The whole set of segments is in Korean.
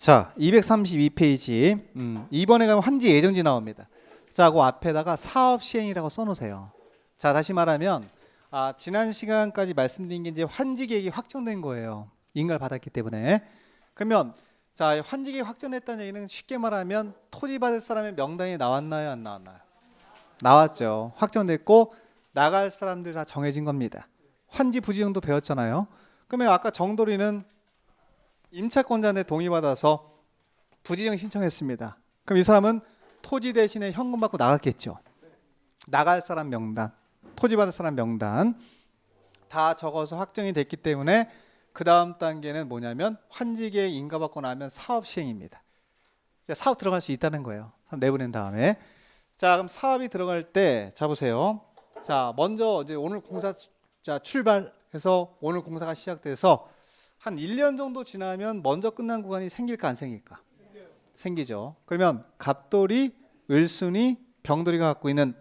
자, 232페이지. 이번에 가면 환지 예정지 나옵니다. 자, 그 앞에다가 사업 시행이라고 써놓으세요. 자, 다시 말하면 지난 시간까지 말씀드린 게 이제 환지 계획이 확정된 거예요. 인가를 받았기 때문에. 그러면 자, 환지 계획이 확정됐다는 얘기는 쉽게 말하면 토지 받을 사람의 명단이 나왔나요, 안 나왔나요? 나왔죠. 확정됐고 나갈 사람들 다 정해진 겁니다. 환지 부지정도 배웠잖아요. 그러면 아까 정돌이는 임차권자한테 동의받아서 부지정 신청했습니다. 그럼 이 사람은 토지 대신에 현금 받고 나갔겠죠. 나갈 사람 명단, 토지 받을 사람 명단 다 적어서 확정이 됐기 때문에 그 다음 단계는 뭐냐면 환지계획 인가받고 나면 사업 시행입니다. 사업 들어갈 수 있다는 거예요. 내보낸 다음에. 자, 그럼 사업이 들어갈 때, 자 보세요. 자, 먼저 이제 오늘 공사 출발해서 오늘 공사가 시작돼서 한 1년 정도 지나면 먼저 끝난 구간이 생길까 안 생길까? 생기죠. 그러면 갑돌이, 을순이, 병돌이가 갖고 있는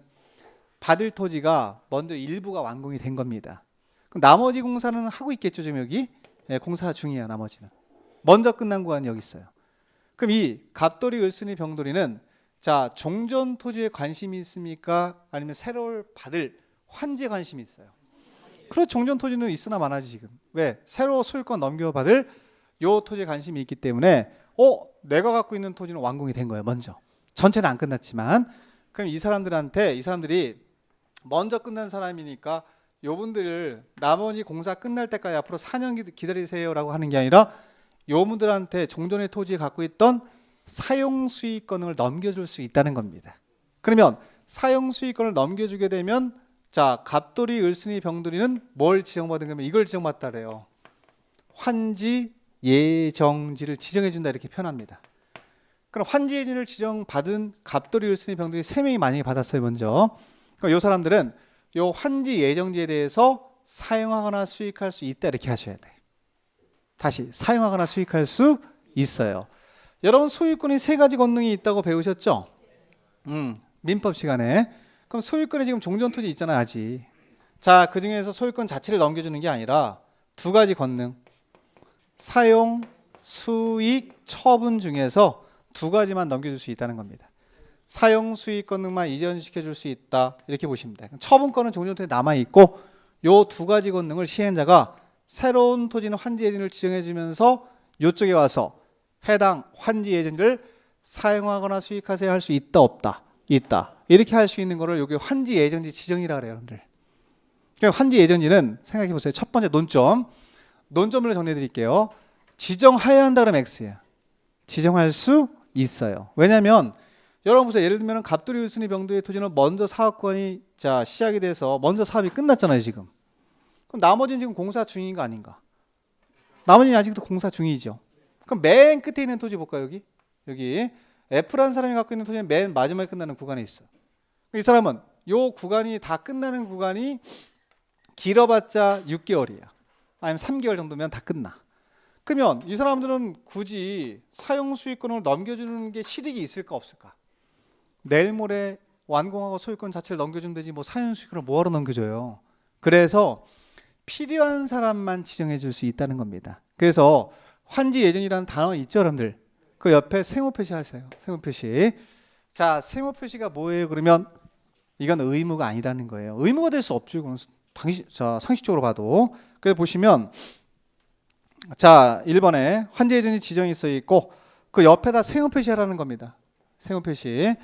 받을 토지가 먼저 일부가 완공이 된 겁니다. 그럼 나머지 공사는 하고 있겠죠, 지금 여기? 네, 공사 중이야, 나머지는. 먼저 끝난 구간이 여기 있어요. 그럼 이 갑돌이, 을순이, 병돌이는 자, 종전 토지에 관심이 있습니까? 아니면 새로 받을 환지에 관심이 있어요? 그렇죠. 종전 토지는 있으나 마나지 지금. 왜? 새로 소유권 넘겨받을 요 토지에 관심이 있기 때문에 내가 갖고 있는 토지는 완공이 된 거예요. 먼저. 전체는 안 끝났지만. 그럼 이 사람들이 먼저 끝난 사람이니까 요분들을 나머지 공사 끝날 때까지 앞으로 4년 기다리세요라고 하는 게 아니라 요분들한테 종전의 토지에 갖고 있던 사용 수익권을 넘겨줄 수 있다는 겁니다. 그러면 사용 수익권을 넘겨주게 되면 자, 갑돌이, 을순이, 병돌이는 뭘 지정받은 거면 이걸 지정받다 그래요. 환지 예정지를 지정해 준다 이렇게 표현합니다. 그럼 환지 예정지를 지정받은 갑돌이, 을순이, 병돌이 3명이 만약에 받았어요, 먼저. 그럼 이 사람들은 요 환지 예정지에 대해서 사용하거나 수익할 수 있다 이렇게 하셔야 돼. 다시 사용하거나 수익할 수 있어요. 여러분 소유권이 3가지 권능이 있다고 배우셨죠? 민법 시간에. 그럼 소유권이 지금 종전토지 있잖아요, 아직. 자, 그 중에서 소유권 자체를 넘겨주는 게 아니라 2가지 권능. 사용, 수익, 처분 중에서 2가지만 넘겨줄 수 있다는 겁니다. 사용, 수익 권능만 이전시켜줄 수 있다. 이렇게 보시면 돼요. 처분권은 종전토지에 남아있고 요 2가지 권능을 시행자가 새로운 토지는 환지 예정지를 지정해주면서 이쪽에 와서 해당 환지 예정지를 사용하거나 수익하세요 할 수 있다, 없다? 있다. 이렇게 할 수 있는 거를 여기 환지 예정지 지정이라 그래요, 여러분들. 그러니까 환지 예정지는 생각해 보세요. 첫 번째 논점을 정리해 드릴게요. 지정해야 한다 그러면 X예요. 지정할 수 있어요. 왜냐하면 여러분 보세요. 예를 들면 갑돌이, 을순이, 병돌이 토지는 먼저 사업권이 자 시작이 돼서 먼저 사업이 끝났잖아요, 지금. 그럼 나머지는 지금 공사 중인 거 아닌가? 나머지는 아직도 공사 중이죠. 그럼 맨 끝에 있는 토지 볼까요, 여기 F라는 사람이 갖고 있는 토지는 맨 마지막에 끝나는 구간에 있어. 이 사람은 요 구간이 다 끝나는 구간이 길어봤자 6개월이야. 아니면 3개월 정도면 다 끝나. 그러면 이 사람들은 굳이 사용 수익권을 넘겨주는 게 실익이 있을까 없을까? 내일 모레 완공하고 소유권 자체를 넘겨주면 되지 뭐 사용 수익권을 뭐하러 넘겨줘요. 그래서 필요한 사람만 지정해 줄 수 있다는 겁니다. 그래서 환지 예정이라는 단어 있죠, 여러분들? 그 옆에 세모 표시 하세요. 세모 표시. 자, 세모 표시가 뭐예요? 그러면 이건 의무가 아니라는 거예요. 의무가 될 수 없죠. 이건 상식적으로 봐도. 그래서 보시면 자, 1번에 환지 예정지 지정이 써 있고 그 옆에다 세모 표시하라는 겁니다. 세모 표시.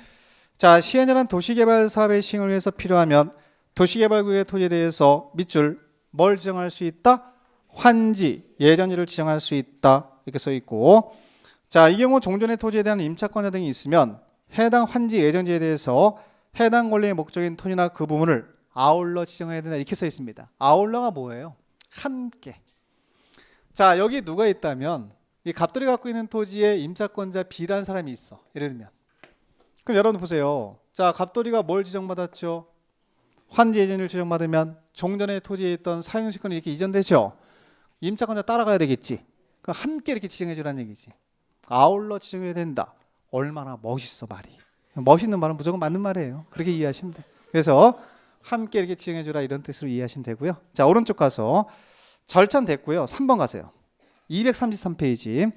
자, 시행자는 도시개발 사업의 시행을 위해서 필요하면 도시개발구역의 토지에 대해서 밑줄 뭘 지정할 수 있다? 환지 예정지를 지정할 수 있다. 이렇게 써 있고 자, 이 경우 종전의 토지에 대한 임차권자 등이 있으면 해당 환지 예정지에 대해서 해당 권리의 목적인 토지나 그 부분을 아울러 지정해야 된다 이렇게 써 있습니다. 아울러가 뭐예요? 함께. 자, 여기 누가 있다면 이 갑돌이 갖고 있는 토지에 임차권자 B라는 사람이 있어. 예를 들면. 그럼 여러분 보세요. 자, 갑돌이가 뭘 지정받았죠? 환지 예정지를 지정받으면 종전의 토지에 있던 사용시권이 이렇게 이전되죠. 임차권자 따라가야 되겠지. 그럼 함께 이렇게 지정해 주라는 얘기지. 아울러 지정해야 된다. 얼마나 멋있어 말이. 멋있는 말은 무조건 맞는 말이에요. 그렇게 이해하시면 돼요. 그래서 함께 이렇게 지정해 주라 이런 뜻으로 이해하시면 되고요. 자, 오른쪽 가서 절차는 됐고요. 3번 가세요. 233페이지.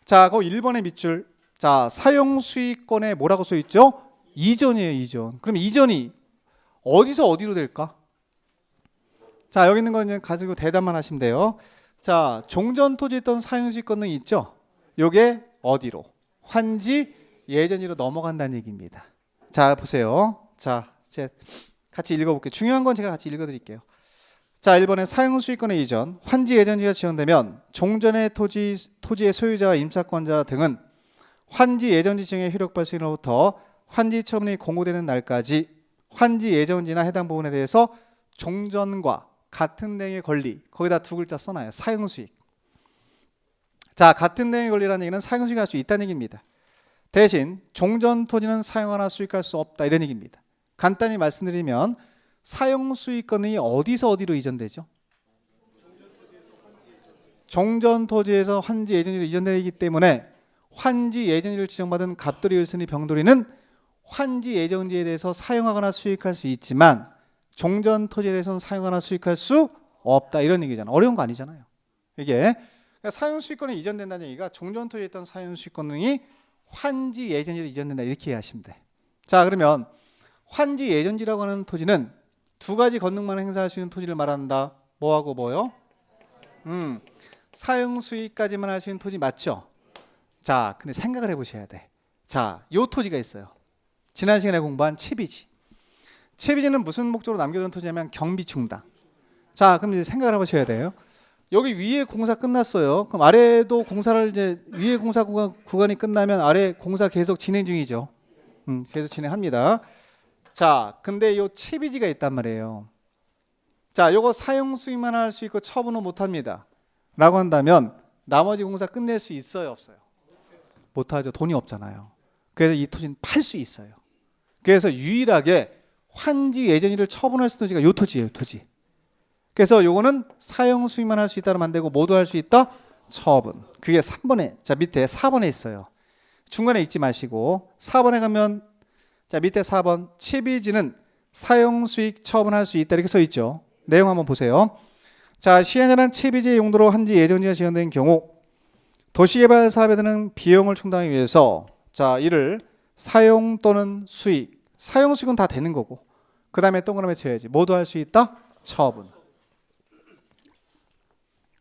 자, 그 1번의 밑줄. 자, 사용 수익권에 뭐라고 써 있죠? 이전이에요, 이전. 그럼 이전이 어디서 어디로 될까? 자, 여기 있는 거 가지고 대답만 하시면 돼요. 자, 종전 토지에 있던 사용 수익권 등이 있죠? 요게 어디로? 환지 예전으로 넘어간다는 얘기입니다. 자, 보세요. 자, 이제 같이 읽어볼게요. 중요한 건 제가 같이 읽어드릴게요. 자, 1번에 사용 수익권의 이전, 환지 예전지가 지정되면 종전의 토지의 소유자와 임차권자 등은 환지 예전지 지정의 효력 발생으로부터 환지 처분이 공고되는 날까지 환지 예전지나 해당 부분에 대해서 종전과 같은 내용의 권리, 거기다 두 글자 써놔요. 사용 수익. 자, 같은 내용의 권리라는 얘기는 사용 수익할 수 있다는 얘기입니다. 대신 종전 토지는 사용하나 수익할 수 없다, 이런 얘기입니다. 간단히 말씀드리면 사용 수익권이 어디서 어디로 이전되죠? 종전 토지에서 환지 예전지로 이전되기 때문에 환지 예전지를 지정받은 갑돌이, 을순이, 병돌이는 환지 예전지에 대해서 사용하거나 수익할 수 있지만 종전 토지에 대해서는 사용하거나 수익할 수 없다, 이런 얘기잖아요. 어려운 거 아니잖아요. 이게 그러니까 사용 수익권이 이전된다는 얘기가 종전 토지에 있던 사용 수익권 등이 환지 예전지로 이전된다, 이렇게 이해하시면 돼. 자, 그러면 환지 예전지라고 하는 토지는 두 가지 권능만 행사할 수 있는 토지를 말한다. 뭐하고 뭐요? 사용 수익까지만 할 수 있는 토지 맞죠? 자, 근데 생각을 해보셔야 돼. 자, 요 토지가 있어요. 지난 시간에 공부한 채비지. 채비지는 무슨 목적으로 남겨둔 토지냐면 경비 충당. 자, 그럼 이제 생각을 해보셔야 돼요. 여기 위에 공사 끝났어요. 그럼 아래도 공사를 이제 위에 공사 구간이 끝나면 아래 공사 계속 진행 중이죠. 계속 진행합니다. 자, 근데 요 채비지가 있단 말이에요. 자, 요거 사용 수익만 할 수 있고 처분은 못 합니다. 라고 한다면 나머지 공사 끝낼 수 있어요, 없어요? 못 하죠. 돈이 없잖아요. 그래서 이 토지는 팔 수 있어요. 그래서 유일하게 환지 예전지를 처분할 수 있는 토지가 요 토지예요, 토지. 그래서 요거는 사용 수익만 할 수 있다면 안 되고 모두 할 수 있다? 처분. 그게 3번에, 자, 밑에 4번에 있어요. 중간에 읽지 마시고 4번에 가면, 자, 밑에 4번 채비지는 사용 수익 처분할 수 있다, 이렇게 써 있죠. 내용 한번 보세요. 자, 시행하는 채비지의 용도로 환지 예정지가 지정된 경우 도시개발 사업에 드는 비용을 충당하기 위해서, 자, 이를 사용 또는 수익, 사용 수익은 다 되는 거고 그 다음에 동그라미 쳐야지. 모두 할 수 있다? 처분.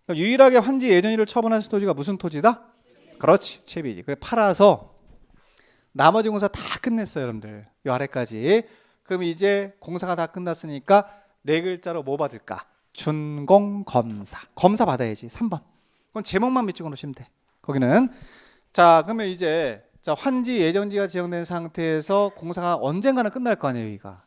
유일하게 환지 예정지를 처분할 수 있는 토지가 무슨 토지다? 그렇지, 채비지. 그래 팔아서 나머지 공사 다 끝냈어요, 여러분들. 이 아래까지. 그럼 이제 공사가 다 끝났으니까 네 글자로 뭐 받을까? 준공검사. 검사 받아야지. 3번. 그건 제목만 밑줄어 놓으시면 돼. 거기는. 자, 그러면 이제, 자, 환지 예정지가 지정된 상태에서 공사가 언젠가는 끝날 거 아니에요, 여기가.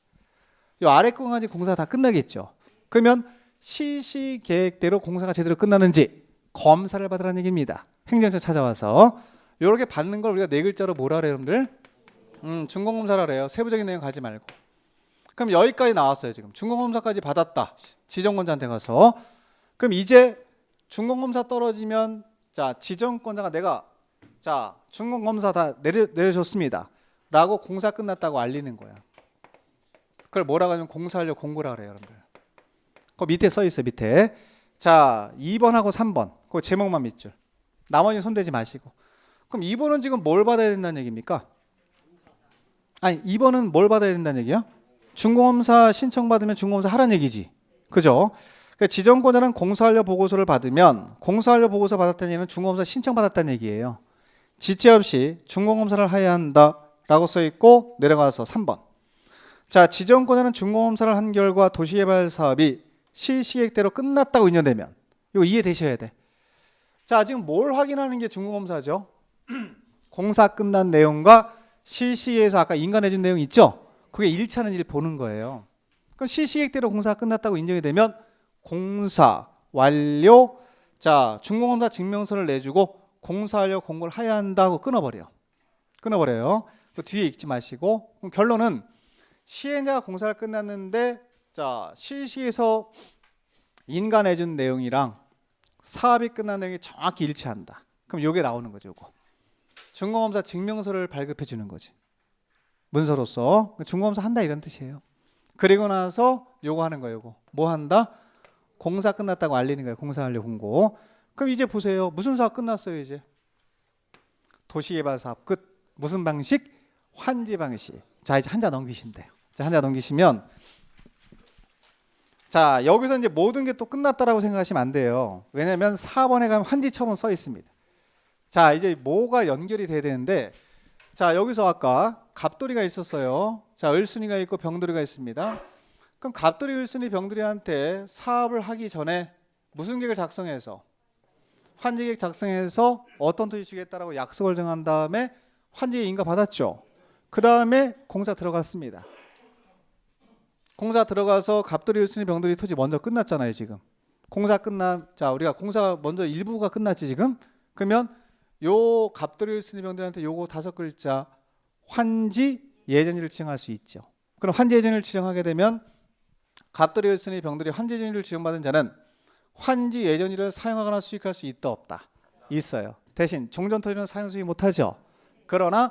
이 아래 거까지 공사 다 끝나겠죠. 그러면 실시 계획대로 공사가 제대로 끝나는지 검사를 받으라는 얘기입니다. 행정처 찾아와서 이렇게 받는 걸 우리가 네 글자로 뭐라 그래요, 여러분들? 준공검사라 그래요. 세부적인 내용 가지 말고. 그럼 여기까지 나왔어요, 지금. 준공검사까지 받았다. 지정권자한테 가서. 그럼 이제 준공검사 떨어지면, 자, 지정권자가 내가, 자, 준공검사 다 내려줬습니다 라고 공사 끝났다고 알리는 거야. 그걸 뭐라고 하냐면 공사하려고 공고라 그래요, 여러분들. 그 밑에 써 있어요, 밑에. 자, 2번하고 3번. 그 제목만 밑줄. 나머지 손대지 마시고. 그럼 2번은 지금 뭘 받아야 된다는 얘기입니까? 아니, 2번은 뭘 받아야 된다는 얘기야? 준공검사 신청받으면 준공검사 하라는 얘기지. 그죠? 그러니까 지정권자는 공사완료 보고서를 받으면 공사완료 보고서 받았다는 얘기는 준공검사 신청받았다는 얘기예요. 지체 없이 준공검사를 해야 한다라고 써 있고 내려가서 3번. 자, 지정권자는 준공검사를 한 결과 도시개발 사업이 실시계획대로 끝났다고 인정되면, 이거 이해되셔야 돼. 자, 지금 뭘 확인하는 게 준공검사죠? 공사 끝난 내용과 실시에서 아까 인간해준 내용 있죠? 그게 일치하는지를 보는 거예요. 그럼 실시계획대로 공사가 끝났다고 인정이 되면 공사 완료, 자, 준공검사 증명서를 내주고 공사 완료 공고를 해야 한다고 끊어버려요. 그 뒤에 읽지 마시고. 그럼 결론은 시행자가 공사를 끝났는데, 자, 실시에서 인간해준 내용이랑 사업이 끝난 내용이 정확히 일치한다. 그럼 요게 나오는 거죠, 요거. 준공검사 증명서를 발급해 주는 거지. 문서로서 준공검사 한다, 이런 뜻이에요. 그리고 나서 요거 하는 거예요, 요거. 뭐 한다? 공사 끝났다고 알리는 거예요, 공사 완료 공고. 그럼 이제 보세요. 무슨 사업 끝났어요, 이제? 도시개발사업 끝. 무슨 방식? 환지 방식. 자, 이제 한자 넘기시면 돼요. 자, 한자 넘기시면 자, 여기서 이제 모든 게 또 끝났다라고 생각하시면 안 돼요. 왜냐면 4번에 가면 환지처분 써 있습니다. 자, 이제 뭐가 연결이 돼야 되는데, 자, 여기서 아까 갑돌이가 있었어요. 자, 을순이가 있고 병돌이가 있습니다. 그럼 갑돌이, 을순이, 병돌이한테 사업을 하기 전에 무슨 계획을 작성해서 환지계획 작성해서 어떤 토지 주겠다라고 약속을 정한 다음에 환지계 인가 받았죠. 그 다음에 공사 들어갔습니다. 공사 들어가서 갑돌이, 을순이, 병돌이 토지 먼저 끝났잖아요. 지금 공사 자, 우리가 공사 먼저 일부가 끝났지 지금. 그러면 요 갑돌이, 을순이, 병돌이한테 요거 5글자 환지 예정지를 지정할 수 있죠. 그럼 환지 예정지를 지정하게 되면 갑돌이, 을순이, 병돌이 환지 예정지를 지정받은 자는 환지 예정지를 사용하거나 수익할 수 있다 없다? 있어요. 대신 종전토지는 사용 수익 못하죠. 그러나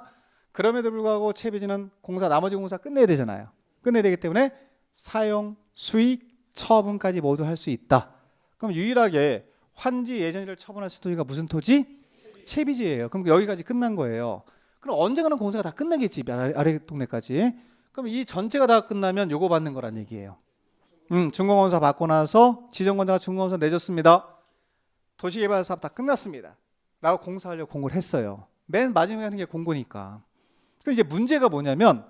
그럼에도 불구하고 채비지는 공사 나머지 공사 끝내야 되잖아요. 끝내야 되기 때문에 사용, 수익, 처분까지 모두 할 수 있다. 그럼 유일하게 환지 예정지를 처분할 수 있는 토지가 무슨 토지? 채비지예요. 그럼 여기까지 끝난 거예요. 그럼 언젠가는 공사가 다 끝나겠지. 아래 동네까지. 그럼 이 전체가 다 끝나면 요거 받는 거란 얘기예요. 준공검사 받고 나서 지정권자가 준공검사 내줬습니다. 도시개발 사업 다 끝났습니다. 라고 공사하려고 공고를 했어요. 맨 마지막에 하는 게 공고니까. 그럼 이제 문제가 뭐냐면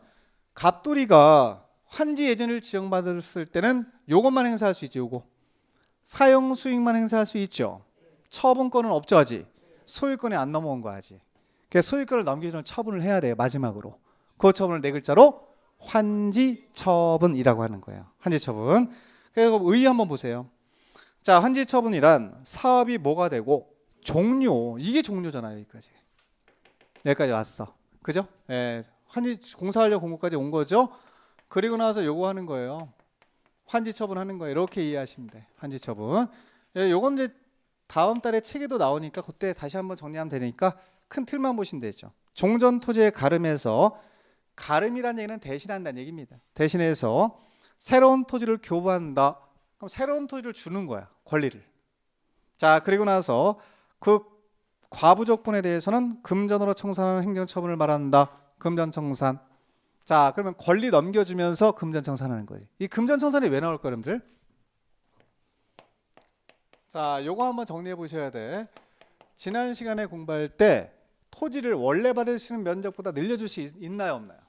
갑돌이가 환지 예정지를 지정받았을 때는 요것만 행사할 수 있죠. 요거. 사용 수익만 행사할 수 있죠. 처분권은 없죠. 아직. 소유권이 안 넘어온 거 아직. 그래서 소유권을 넘기는 처분을 해야 돼요. 마지막으로. 그 처분을 4글자로 환지처분이라고 하는 거예요. 환지처분. 그래서 의의 한번 보세요. 자, 환지처분이란 사업이 뭐가 되고 종료. 이게 종료잖아요. 여기까지 왔어. 그죠? 예, 환지 공사하려고 공고까지 온 거죠. 그리고 나서 요거 하는 거예요. 환지처분 하는 거예요. 이렇게 이해하시면 돼. 환지처분. 예, 요건 이제 다음 달에 책에도 나오니까 그때 다시 한번 정리하면 되니까 큰 틀만 보시면 되죠. 종전 토지의 가름에서 가름이라는 얘기는 대신한다는 얘기입니다. 대신해서 새로운 토지를 교부한다. 그럼 새로운 토지를 주는 거야. 권리를. 자, 그리고 나서 그 과부족분에 대해서는 금전으로 청산하는 행정처분을 말한다. 금전청산. 자, 그러면 권리 넘겨주면서 금전청산하는 거예요. 이 금전청산이 왜 나올까, 여러분들? 자, 요거 한번 정리해 보셔야 돼. 지난 시간에 공부할 때 토지를 원래 받으시는 면적보다 늘려줄 수 있나요, 없나요?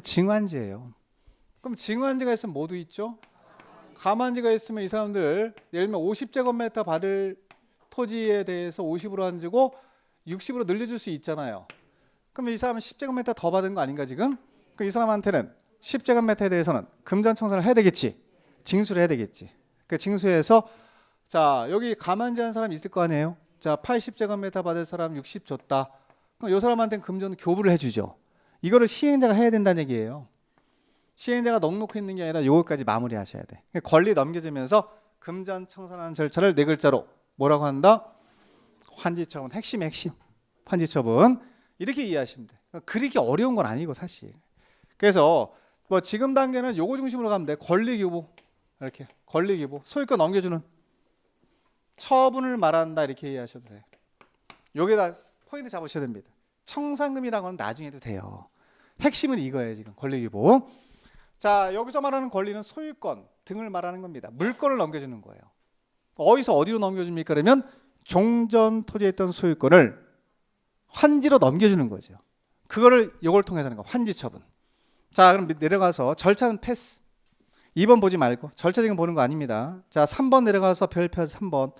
징환지예요. 그럼 징환지가 있으면 모두 있죠? 가만지가 있으면 이 사람들 예를 들면 50제곱미터 받을 토지에 대해서 50으로 안 주고 60으로 늘려줄 수 있잖아요. 그럼 이 사람은 10제곱미터 더 받은 거 아닌가 지금? 그럼 이 사람한테는 10제곱미터에 대해서는 금전청산을 해야 되겠지. 징수를 해야 되겠지. 그 징수해서 자, 여기 가만지 한 사람 있을 거 아니에요? 자, 80제곱미터 받을 사람 60 줬다. 그럼 이 사람한테는 금전 교부를 해주죠. 이거를 시행자가 해야 된다는 얘기예요. 시행자가 넉놓고 있는 게 아니라 요거까지 마무리하셔야 돼. 권리 넘겨주면서 금전 청산하는 절차를 4글자로 뭐라고 한다? 환지처분. 핵심의 핵심. 환지처분. 이렇게 이해하시면 돼. 그렇게 어려운 건 아니고 사실. 그래서 뭐 지금 단계는 요거 중심으로 가면 돼. 권리교부. 이렇게 권리교부. 소유권 넘겨주는 처분을 말한다. 이렇게 이해하셔도 돼. 여기다 포인트 잡으셔야 됩니다. 청산금이라는 건 나중에 해도 돼요. 핵심은 이거예요. 지금 권리교부. 자, 여기서 말하는 권리는 소유권 등을 말하는 겁니다. 물건을 넘겨주는 거예요. 어디서 어디로 넘겨줍니까? 그러면 종전 토지에 있던 소유권을 환지로 넘겨주는 거죠. 그거를 이걸 통해서 하는 거. 환지처분. 자, 그럼 내려가서 절차는 패스. 2번 보지 말고 절차 지금 보는 거 아닙니다. 자, 3번 내려가서 별표 3번.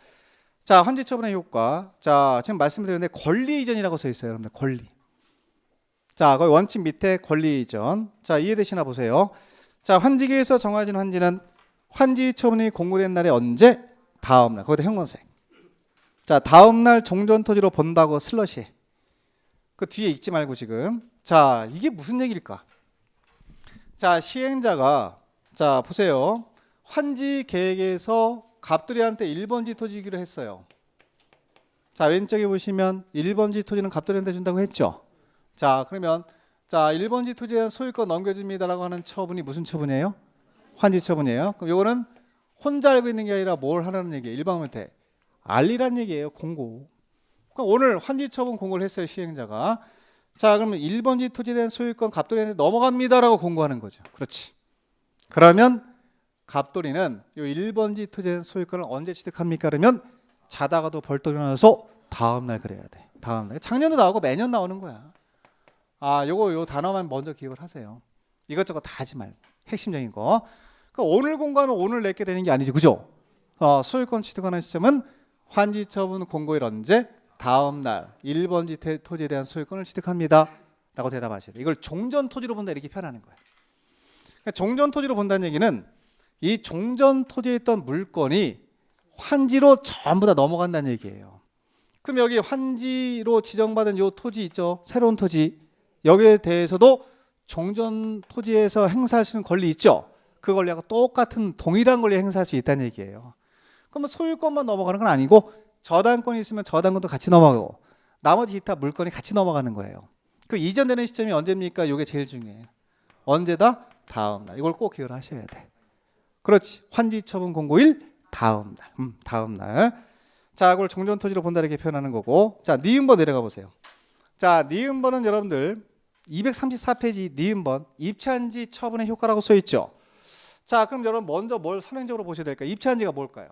자, 환지처분의 효과. 자, 지금 말씀드렸는데 권리 이전이라고 써 있어요. 여러분들 권리. 자, 거기 원칙 밑에 권리 이전. 자, 이해되시나 보세요. 자, 환지계에서 정해진 환지는 환지처분이 공고된 날이 언제? 다음 날. 거기다 형광색. 자, 다음 날 종전 토지로 본다고 슬러시. 그 뒤에 읽지 말고 지금. 자, 이게 무슨 얘기일까? 자, 시행자가 자, 보세요. 환지 계획에서 갑돌이한테 1번지 토지 주기로 했어요. 자, 왼쪽에 보시면 1번지 토지는 갑돌이한테 준다고 했죠. 자, 그러면 자, 1번지 토지에 대한 소유권 넘겨줍니다라고 하는 처분이 무슨 처분이에요? 환지 처분이에요. 그럼 이거는 혼자 알고 있는 게 아니라 뭘 하라는 얘기예요? 일반한테 알리란 얘기예요. 공고. 그럼 오늘 환지처분 공고를 했어요, 시행자가. 자, 그러면 1번지 토지에 대한 소유권 갑돌이한테 넘어갑니다라고 공고하는 거죠. 그렇지. 그러면 갑돌이는 이 1번지 토지에 대한 소유권을 언제 취득합니까? 그러면 자다가도 벌떡 일어나서 다음 날 그래야 돼. 다음 날. 작년도 나오고 매년 나오는 거야. 요 단어만 먼저 기억을 하세요. 이것저것 다 하지 말고 핵심적인 거. 그러니까 오늘 공고하면 오늘 내게 되는 게 아니지, 그죠? 소유권 취득하는 시점은 환지처분 공고일 언제? 다음 날 1번지 토지에 대한 소유권을 취득합니다. 라고 대답하셔야 돼요. 이걸 종전 토지로 본다 이렇게 표현하는 거예요. 그러니까 종전 토지로 본다는 얘기는 이 종전 토지에 있던 물건이 환지로 전부 다 넘어간다는 얘기예요. 그럼 여기 환지로 지정받은 요 토지 있죠? 새로운 토지. 여기에 대해서도 종전 토지에서 행사할 수 있는 권리 있죠? 그 권리하고 똑같은 동일한 권리 행사할 수 있다는 얘기예요. 그러면 소유권만 넘어가는 건 아니고 저당권이 있으면 저당권도 같이 넘어가고 나머지 기타 물건이 같이 넘어가는 거예요. 그 이전되는 시점이 언제입니까? 이게 제일 중요해요. 언제다? 다음 날. 이걸 꼭 기억을 하셔야 돼. 그렇지. 환지처분 공고일 다음 날. 다음 날. 자, 그걸 종전 토지로 본다 이렇게 표현하는 거고. 자, 니은번 내려가 보세요. 자, 니은번은 여러분들 234페이지 니은번 입찰한지 처분의 효과라고 써 있죠. 자, 그럼 여러분 먼저 뭘 선행적으로 보셔야 될까요? 입찰한지가 뭘까요?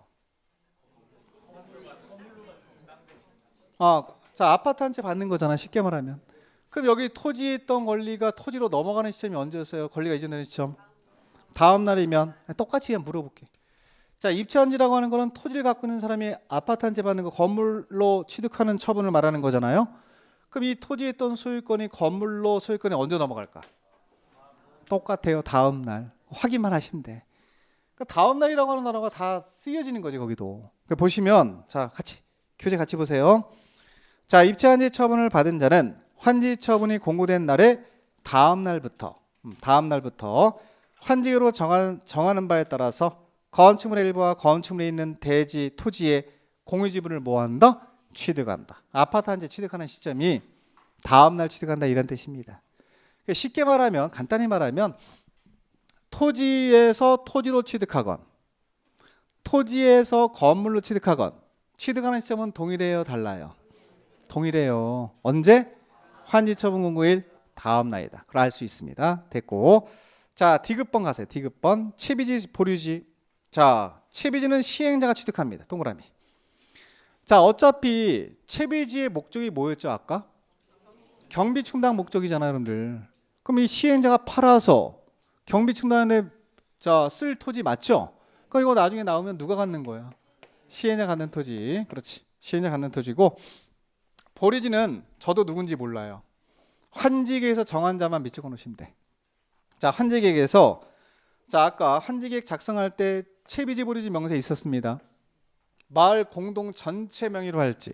자, 아파트 한 채 받는 거잖아, 쉽게 말하면. 그럼 여기 토지에 있던 권리가 토지로 넘어가는 시점이 언제였어요? 권리가 이전되는 시점. 다음 날이면 똑같이 그냥 물어볼게. 자, 입찰한지라고 하는 거는 토지를 갖고 있는 사람이 아파트 한 채 받는 거 건물로 취득하는 처분을 말하는 거잖아요. 그럼 이 토지에 있던 소유권이 건물로 소유권이 언제 넘어갈까? 똑같아요. 다음 날. 확인만 하시면 돼. 그러니까 다음 날이라고 하는 단어가 다 쓰여지는 거지, 거기도. 그러니까 보시면 자, 같이 교재 같이 보세요. 자, 입찰한지 처분을 받은 자는 환지 처분이 공고된 날의 다음 날부터 환지로 정하는 바에 따라서 건축물의 일부와 건축물에 있는 대지 토지의 공유 지분을 뭐한다? 취득한다. 아파트 한 채 취득하는 시점이 다음 날 취득한다 이런 뜻입니다. 쉽게 말하면 간단히 말하면 토지에서 토지로 취득하건 토지에서 건물로 취득하건 취득하는 시점은 동일해요, 달라요? 동일해요. 언제? 환지처분 공고일 다음 날이다. 그걸 알 수 있습니다. 됐고. 자, 디귿번 가세요. 디귿번. 채비지 보류지. 자, 채비지는 시행자가 취득합니다. 동그라미. 자, 어차피 채비지의 목적이 뭐였죠, 아까? 경비 충당 목적이잖아요, 여러분들. 그럼 이 시행자가 팔아서 경비 충당에 쓸 토지 맞죠? 그럼 이거 나중에 나오면 누가 갖는 거예요? 시행자 갖는 토지. 그렇지. 시행자 갖는 토지고, 보류지는 저도 누군지 몰라요. 환지계에서 정한 자만 밑줄 놓으시면 돼. 자, 환지계획에서 아까 환지계획 작성할 때 채비지 보류지 명세 있었습니다. 마을 공동 전체 명의로 할지,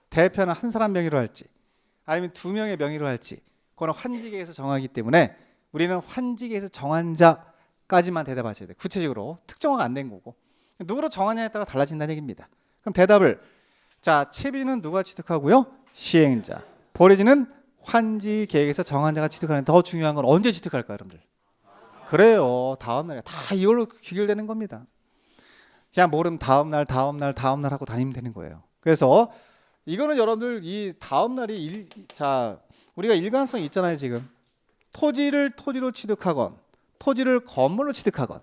대표는 한 사람 명의로 할지, 아니면 두 명의 명의로 할지, 그거는 환지계획에서 정하기 때문에 우리는 환지계획에서 정한 자까지만 대답하셔야 돼. 구체적으로 특정화가 안 된 거고 누구로 정하냐에 따라 달라진다는 얘기입니다. 그럼 대답을 자, 채비는 누가 취득하고요? 시행자. 보류지는 환지계획에서 정한 자가 취득하는. 더 중요한 건 언제 취득할까요, 여러분들? 그래요. 다음 날에 다 이걸로 귀결되는 겁니다. 그냥 모르면 다음 날 하고 다니면 되는 거예요. 그래서 이거는 여러분들 이 다음 날이 우리가 일관성이 있잖아요, 지금. 토지를 토지로 취득하건 토지를 건물로 취득하건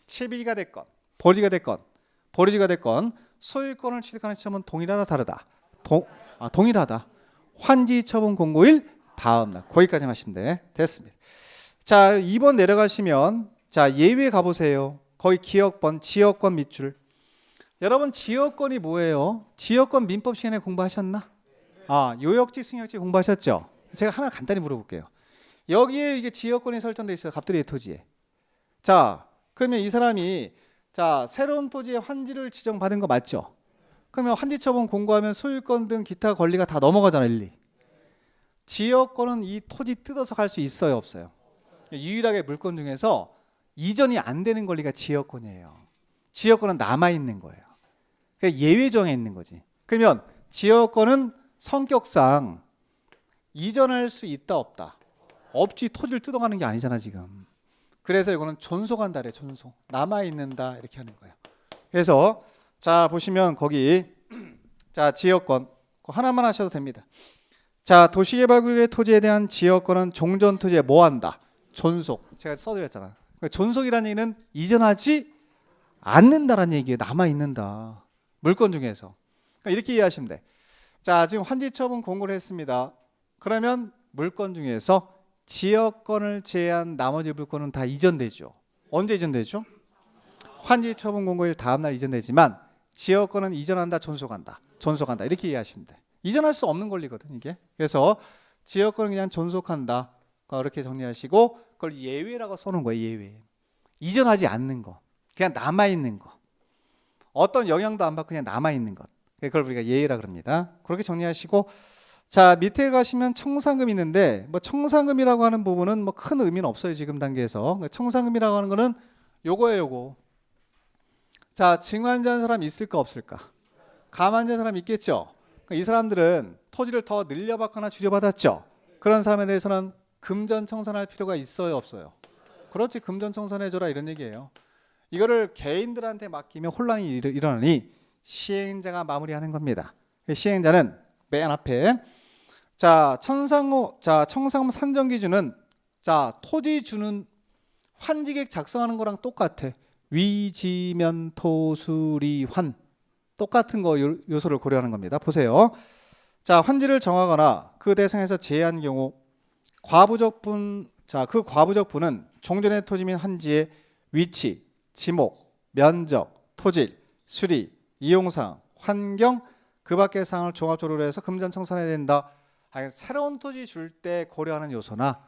채비가 됐건 보류지가 됐건 소유권을 취득하는 시점은 동일하다 다르다? 동일하다. 환지처분 공고일 다음 날. 거기까지만 하시면 돼. 됐습니다. 자, 2번 내려가시면 자, 예외 가보세요. 거기 기억번, 지역권 밑줄. 여러분 지역권이 뭐예요? 지역권 민법 시간에 공부하셨나? 요역지, 승역지 공부하셨죠? 제가 하나 간단히 물어볼게요. 여기에 이게 지역권이 설정돼 있어요. 갑돌이의 토지에. 자, 그러면 이 사람이 새로운 토지에 환지를 지정받은 거 맞죠? 그러면 환지처분 공고하면 소유권 등 기타 권리가 다 넘어가잖아, 일리. 지역권은 이 토지 뜯어서 갈 수 있어요, 없어요? 유일하게 물권 중에서 이전이 안 되는 권리가 지역권이에요. 지역권은 남아있는 거예요. 그러니까 예외 조항에 있는 거지. 그러면 지역권은 성격상 이전할 수 있다 없다? 없지. 토지를 뜯어가는 게 아니잖아 지금. 그래서 이거는 존속한다 그래. 존속. 남아있는다 이렇게 하는 거예요. 그래서 자 보시면 거기 자 지역권 그거 하나만 하셔도 됩니다. 자, 도시개발구역의 토지에 대한 지역권은 종전토지에 뭐 한다? 존속. 제가 써드렸잖아. 그러니까 존속이라는 얘기는 이전하지 않는다라는 얘기예요. 남아있는다. 물권 중에서. 그러니까 이렇게 이해하시면 돼. 자, 지금 환지처분 공고를 했습니다. 그러면 물권 중에서 지역권을 제외한 나머지 물권은 다 이전되죠. 언제 이전되죠? 환지처분 공고일 다음날 이전되지만 지역권은 이전한다, 존속한다. 존속한다. 이렇게 이해하시면 돼. 이전할 수 없는 권리거든 이게. 그래서 지역권은 그냥 존속한다. 그렇게 정리하시고 그걸 예외라고 써놓은 거예요. 예외. 이전하지 않는 거. 그냥 남아있는 거. 어떤 영향도 안 받고 그냥 남아있는 것. 그걸 우리가 예외라 그럽니다. 그렇게 정리하시고 자, 밑에 가시면 청산금이 있는데 뭐 청산금이라고 하는 부분은 뭐 큰 의미는 없어요. 지금 단계에서. 청산금이라고 하는 거는 요거예요. 요거. 자, 증환자인 사람 있을까 없을까? 가만자인 사람 있겠죠. 이 사람들은 토지를 더 늘려받거나 줄여받았죠. 그런 사람에 대해서는 금전청산할 필요가 있어요 없어요? 그렇지. 금전청산해줘라 이런 얘기예요. 이거를 개인들한테 맡기면 혼란이 일어나니 시행자가 마무리하는 겁니다. 시행자는 맨 앞에 자, 청산금 산정 기준은 자, 토지 주는 환지계획 작성하는 거랑 똑같아. 위지면 토수리환 똑같은 거 요소를 고려하는 겁니다. 보세요. 자, 환지를 정하거나 그 대상에서 제외한 경우 과부적분, 자, 그 과부적분은 종전의 토지 및 환지의 위치, 지목, 면적, 토질, 수리, 이용사항, 환경, 그 밖의 사항을 종합적으로 해서 금전 청산해야 된다. 새로운 토지 줄 때 고려하는 요소나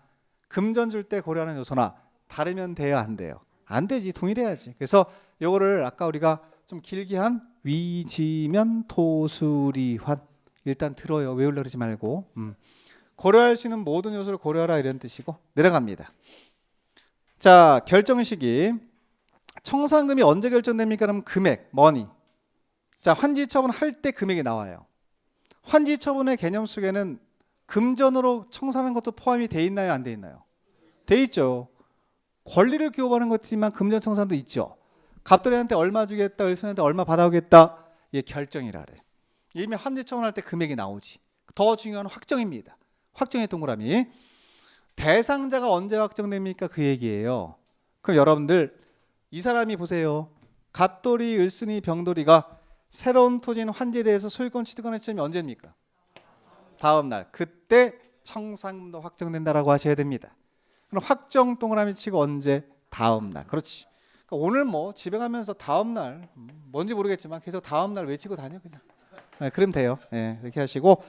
금전 줄 때 고려하는 요소나 다르면 돼요, 안 돼요? 안 되지. 동일해야지. 그래서 요거를 아까 우리가 좀 길게 한 위지면 토수리환 일단 들어요. 외우려고 그러지 말고. 고려할 수 있는 모든 요소를 고려하라 이런 뜻이고 내려갑니다. 자, 결정 시기. 청산금이 언제 결정됩니까? 그럼 금액, 머니. 자, 환지처분 할 때 금액이 나와요. 환지처분의 개념 속에는 금전으로 청산하는 것도 포함이 돼 있나요? 안 돼 있나요? 돼 있죠. 권리를 기업하는 것이지만 금전 청산도 있죠. 갑돌이한테 얼마 주겠다, 을순한테 얼마 받아오겠다. 이게 결정이라 그래. 이미 환지처분할 때 금액이 나오지. 더 중요한 확정입니다. 확정의 동그라미. 대상자가 언제 확정됩니까? 그 얘기예요. 그럼 여러분들 이 사람이 보세요. 갑돌이, 을순이, 병돌이가 새로운 토지인 환지에 대해서 소유권 취득하는 시점이 언제입니까? 다음 날. 그때 청산금도 확정된다라고 하셔야 됩니다. 그럼 확정 동그라미 치고 언제? 다음 날. 그렇지. 그러니까 오늘 뭐 집에 가면서 다음 날 뭔지 모르겠지만 계속 다음 날 외치고 다녀 그냥. 네, 그러면 돼요. 네, 이렇게 하시고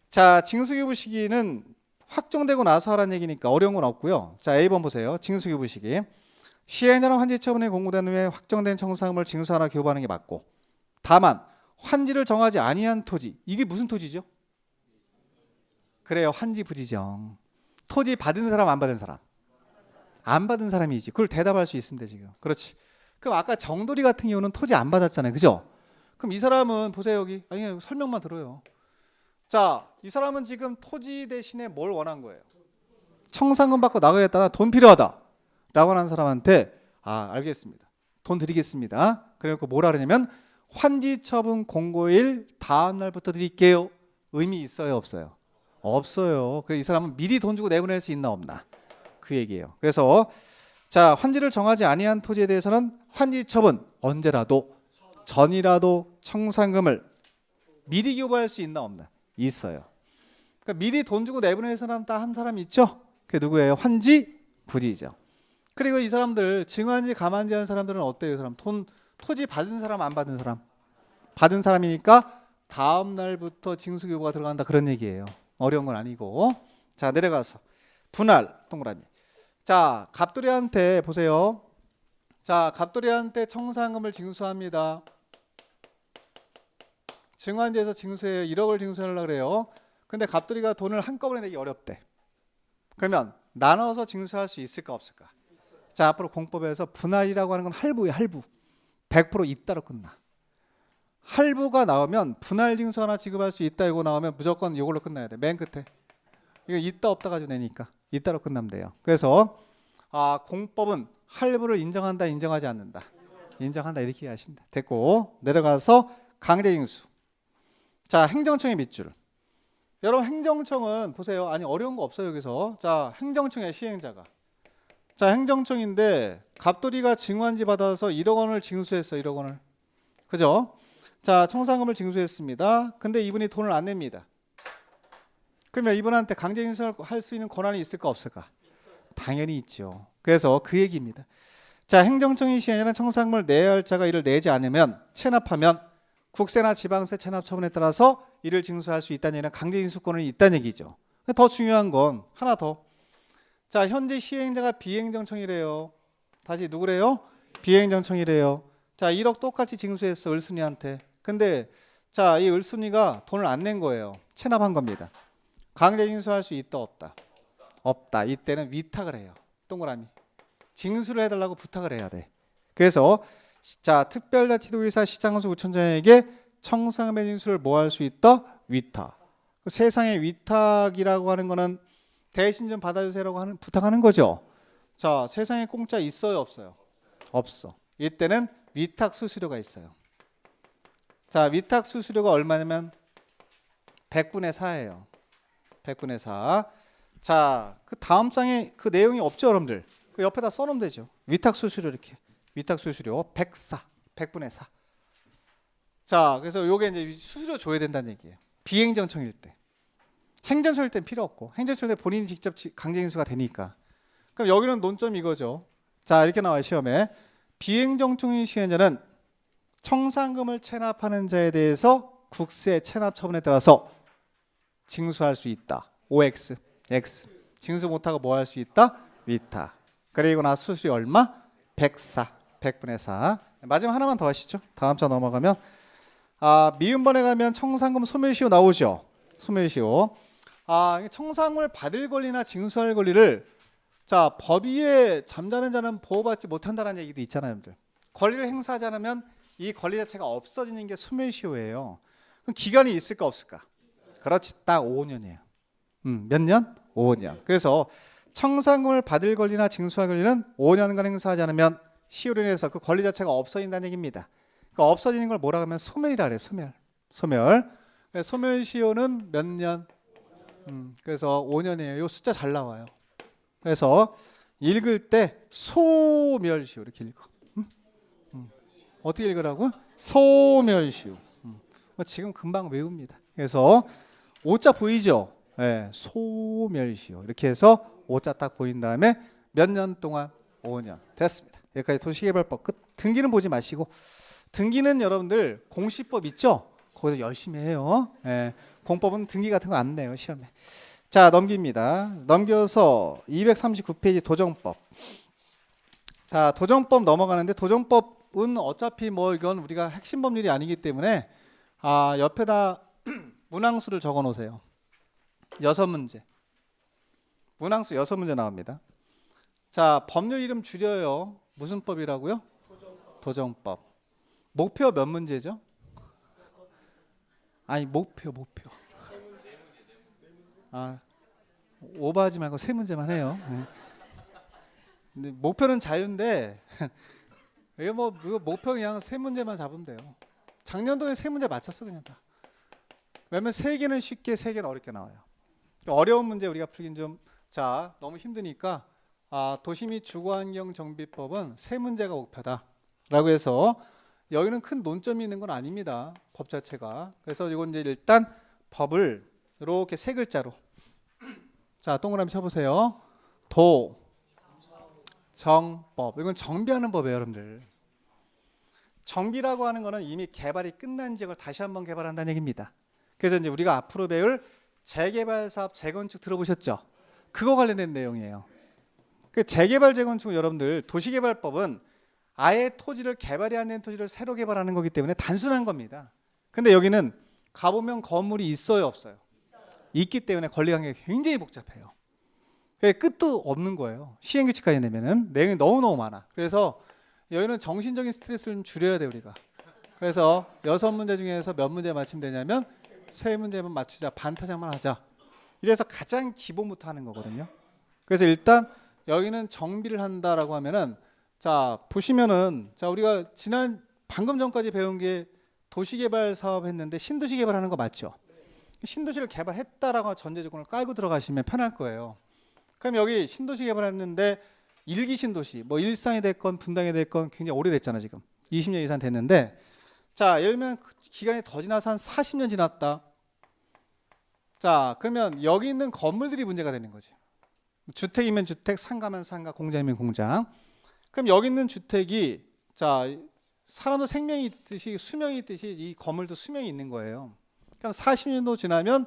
자, 징수기부 시기는 확정되고 나서 하라는 얘기니까 어려운 건 없고요. 자, A번 보세요. 징수기부 시기. 시행자는 환지처분에 공고된 후에 확정된 청산금을 징수하나 기부하는 게 맞고 다만 환지를 정하지 아니한 토지. 이게 무슨 토지죠? 그래요. 환지 부지정. 토지 받은 사람 안 받은 사람? 안 받은 사람이지. 그걸 대답할 수 있는데 지금. 그렇지. 그럼 아까 정돌이 같은 경우는 토지 안 받았잖아요. 그죠? 그럼 이 사람은 보세요 여기. 아니 설명만 들어요. 자, 이 사람은 지금 토지 대신에 뭘 원한 거예요? 청산금 받고 나가겠다. 나 돈 필요하다. 라고 하는 사람한테 알겠습니다. 돈 드리겠습니다. 그래갖고 뭐라 그러냐면 환지처분 공고일 다음 날부터 드릴게요. 의미 있어요 없어요? 없어요. 그래서 이 사람은 미리 돈 주고 내보낼 수 있나 없나? 그 얘기예요. 그래서 자, 환지를 정하지 아니한 토지에 대해서는 환지처분 언제라도 전이라도 청산금을 미리 기부할 수 있나 없나? 있어요. 그러니까 미리 돈 주고 내보낼 사람 딱 한 사람 있죠? 그게 누구예요? 환지 부지죠. 그리고 이 사람들 증환지 가만지 하는 사람들은 어때요? 이 사람 토지 받은 사람 안 받은 사람? 받은 사람이니까 다음 날부터 징수기부가 들어간다 그런 얘기예요. 어려운 건 아니고. 자, 내려가서 분할 동그라미. 자, 갑돌이한테 보세요. 자, 갑돌이한테 청산금을 징수합니다. 증환지에서 징수해요. 1억을 징수하려고 그래요. 근데 갑돌이가 돈을 한꺼번에 내기 어렵대. 그러면 나눠서 징수할 수 있을까 없을까? 자, 앞으로 공법에서 분할이라고 하는 건 할부예요. 할부. 100% 있다로 끝나. 할부가 나오면 분할 징수 하나 지급할 수 있다 이거 나오면 무조건 이걸로 끝나야 돼. 맨 끝에. 이거 있다 없다 가지고 내니까 있다로 끝나면 돼요. 그래서 공법은 할부를 인정한다 인정하지 않는다. 인정한다 이렇게 이해하시면 돼. 됐고 내려가서 강제징수. 자, 행정청의 밑줄. 여러분 행정청은 보세요. 아니 어려운 거 없어요 여기서. 자, 행정청의 시행자가. 자, 행정청인데 갑돌이가 증환지 받아서 1억 원을 징수했어. 1억 원을. 그죠? 자, 청산금을 징수했습니다. 근데 이분이 돈을 안 냅니다. 그러면 이분한테 강제 징수할 수 있는 권한이 있을까 없을까? 당연히 있죠. 그래서 그 얘기입니다. 자, 행정청이 시행하는 청산금을 내야 할 자가 이를 내지 않으면 체납하면 국세나 지방세 체납 처분에 따라서 이를 징수할 수 있다는 얘기는 강제 징수권이 있다는 얘기죠. 더 중요한 건 하나 더. 자, 현재 시행자가 비행정청이래요. 다시 누구래요? 비행정청이래요. 자, 1억 똑같이 징수했어 을순이한테. 근데 자, 이 을순이가 돈을 안 낸 거예요. 체납한 겁니다. 강제 징수할 수 있다 없다? 없다. 이때는 위탁을 해요. 동그라미. 징수를 해달라고 부탁을 해야 돼. 그래서 자, 특별자치도의사 시장수 구청장에게 청산금의 징수를 뭐 할 수 있다? 위탁. 세상에 위탁이라고 하는 거는 대신 좀 받아주세요라고 부탁하는 거죠. 자, 세상에 공짜 있어요 없어요? 없어. 이때는 위탁 수수료가 있어요. 자, 위탁 수수료가 얼마냐면 100분의 4예요. 100분의 4. 자, 그 다음 장에 그 내용이 없죠 여러분들? 그 옆에다 써놓으면 되죠. 위탁 수수료 이렇게. 위탁 수수료 104. 100분의 4. 자, 그래서 요게 이제 수수료 줘야 된다는 얘기예요. 비행정청일 때. 행정청일 땐 필요 없고 행정청일 때 본인이 직접 강제징수가 되니까. 그럼 여기는 논점이 이거죠. 자, 이렇게 나와요 시험에. 비행정청인 시행자는 청산금을 체납하는 자에 대해서 국세 체납 처분에 따라서 징수할 수 있다. OX, X. 징수 못하고 뭐 할 수 있다? 위탁. 그리고 나 수수료 얼마? 104. 100분의 4. 마지막 하나만 더 하시죠. 다음 차 넘어가면 미음번에 가면 청산금 소멸시효 나오죠. 소멸시효. 청산금을 받을 권리나 징수할 권리를 자, 법위에 잠자는 자는 보호받지 못한다는 얘기도 있잖아요, 여러분들. 권리를 행사하지 않으면 이 권리 자체가 없어지는 게 소멸시효예요. 그럼 기간이 있을까 없을까? 그렇지, 딱 5년이에요. 몇 년? 5년. 그래서 청산금을 받을 권리나 징수할 권리는 5년간 행사하지 않으면 시효로 인해서 그 권리 자체가 없어진다는 얘기입니다. 그러니까 없어지는 걸 뭐라 하면 소멸이라 그래요. 소멸. 소멸시효는 몇 년? 그래서 5년이에요. 이 숫자 잘 나와요. 그래서 읽을 때 소멸시효 이렇게 읽어. 어떻게 읽으라고? 소멸시효. 지금 금방 외웁니다. 그래서 오자 보이죠? 네, 소멸시효 이렇게 해서 오자 딱 보인 다음에 몇 년 동안? 5년. 됐습니다. 여기까지 도시개발법 끝. 등기는 보지 마시고 등기는 여러분들 공시법 있죠? 거기서 열심히 해요. 네, 공법은 등기 같은 거 안 내요 시험에. 자, 넘깁니다. 넘겨서 239페이지 도정법. 자, 도정법 넘어가는데 도정법은 어차피 뭐 이건 우리가 핵심 법률이 아니기 때문에 옆에다 문항수를 적어 놓으세요. 6문제. 문항수 6문제 나옵니다. 자, 법률 이름 줄여요. 무슨 법이라고요? 도정법. 목표 몇 문제죠? 아니, 목표. 오버하지 말고 3문제만 해요. 네. 근데 목표는 자유인데 이거 목표 그냥 3문제만 잡으면 돼요. 작년도에 3문제 맞췄어 그냥 다. 왜냐면 3개는 쉽게 3개는 어렵게 나와요. 어려운 문제 우리가 풀긴 좀 너무 힘드니까 도시 및 주거환경정비법은 3문제가 목표다라고 해서 여기는 큰 논점이 있는 건 아닙니다. 법 자체가. 그래서 이건 이제 일단 법을 이렇게 3글자로 자, 동그라미 쳐보세요. 도정법. 이건 정비하는 법이에요, 여러분들. 정비라고 하는 거는 이미 개발이 끝난 지역을 다시 한번 개발한다는 얘기입니다. 그래서 이제 우리가 앞으로 배울 재개발 사업, 재건축 들어보셨죠? 그거 관련된 내용이에요. 그 재개발, 재건축 여러분들 도시개발법은 아예 토지를 개발이 안 된 토지를 새로 개발하는 거기 때문에 단순한 겁니다. 근데 여기는 가보면 건물이 있어요, 없어요? 있기 때문에 권리관계가 굉장히 복잡해요. 끝도 없는 거예요. 시행규칙까지 내면은 내용이 너무너무 많아. 그래서 여기는 정신적인 스트레스를 좀 줄여야 돼 우리가. 그래서 6문제 중에서 몇 문제 맞추면 되냐면 3문제만 맞추자. 반타작만 하자. 이래서 가장 기본부터 하는 거거든요. 그래서 일단 여기는 정비를 한다라고 하면은 자, 보시면은 자, 우리가 방금 전까지 배운 게 도시개발 사업 했는데 신도시 개발하는 거 맞죠? 신도시를 개발했다라고 전제 조건을 깔고 들어가시면 편할 거예요. 그럼 여기 신도시 개발했는데 일기 신도시, 뭐 일상이 됐건 분당이 됐건 굉장히 오래됐잖아 지금. 20년 이상 됐는데, 자 예를 들면 기간이 더 지나서 한 40년 지났다. 자 그러면 여기 있는 건물들이 문제가 되는 거지. 주택이면 주택, 상가면 상가, 공장이면 공장. 그럼 여기 있는 주택이, 자 사람도 생명이 있듯이 수명이 있듯이 이 건물도 수명이 있는 거예요. 그럼 40년도 지나면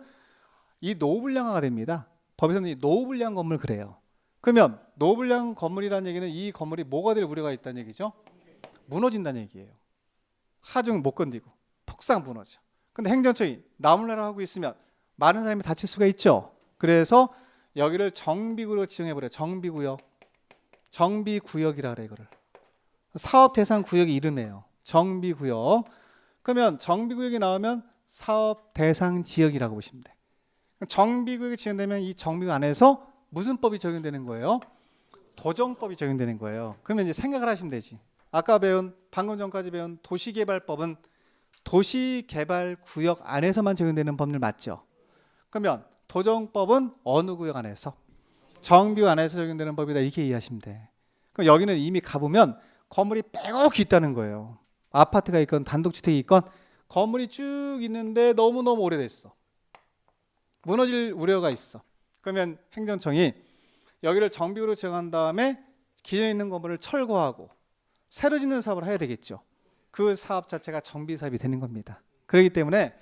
이 노후불량화가 됩니다. 법에서는 이 노후불량 건물 그래요. 그러면 노후불량 건물이라는 얘기는 이 건물이 뭐가 될 우려가 있다는 얘기죠? 무너진다는 얘기예요. 하중 못 건드리고 폭삭 무너져. 근데 행정처이 나몰라라 하고 있으면 많은 사람이 다칠 수가 있죠. 그래서 여기를 정비구역으로 지정해버려요. 정비구역. 정비구역이라 그래 이거를. 사업 대상 구역의 이름이에요. 정비구역. 그러면 정비구역이 나오면 사업 대상 지역이라고 보시면 돼. 정비구역이 지정되면 이 정비구역 안에서 무슨 법이 적용되는 거예요? 도정법이 적용되는 거예요. 그러면 이제 생각을 하시면 되지. 아까 배운, 방금 전까지 배운 도시개발법은 도시개발구역 안에서만 적용되는 법률 맞죠? 그러면 도정법은 어느 구역 안에서? 정비구역 안에서 적용되는 법이다, 이렇게 이해하시면 돼. 그럼 여기는 이미 가보면 건물이 빼곡히 있다는 거예요. 아파트가 있건 단독주택이 있건 건물이 쭉 있는데 너무너무 오래됐어. 무너질 우려가 있어. 그러면 행정청이 여기를 정비구역으로 지정한 다음에 기존에 있는 건물을 철거하고 새로 짓는 사업을 해야 되겠죠. 그 사업 자체가 정비사업이 되는 겁니다. 그렇기 때문에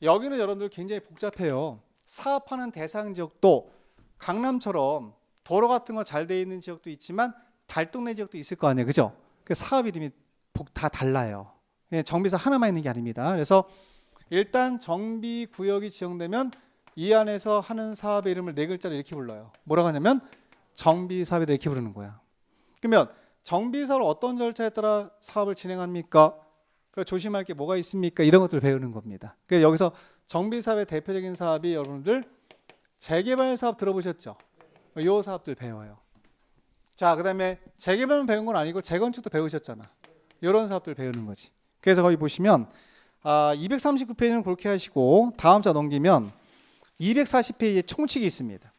여기는 여러분들 굉장히 복잡해요. 사업하는 대상 지역도 강남처럼 도로 같은 거 잘 돼 있는 지역도 있지만 달동네 지역도 있을 거 아니에요. 그죠? 그 사업 이름이 다 달라요. 정비사 하나만 있는 게 아닙니다. 그래서 일단 정비구역이 지정되면 이 안에서 하는 사업의 이름을 네 글자로 이렇게 불러요. 뭐라고 하냐면 정비사업이다, 이렇게 부르는 거야. 그러면 정비사업을 어떤 절차에 따라 사업을 진행합니까? 그 조심할 게 뭐가 있습니까? 이런 것들을 배우는 겁니다. 그래서 여기서 정비사업의 대표적인 사업이 여러분들 재개발 사업 들어보셨죠? 이 사업들 배워요. 자, 그 다음에 재개발만 배운 건 아니고 재건축도 배우셨잖아. 이런 사업들 배우는 거지. 그래서 거기 보시면 239페이지는 그렇게 하시고 다음 자 넘기면 240페이지에 총칙이 있습니다.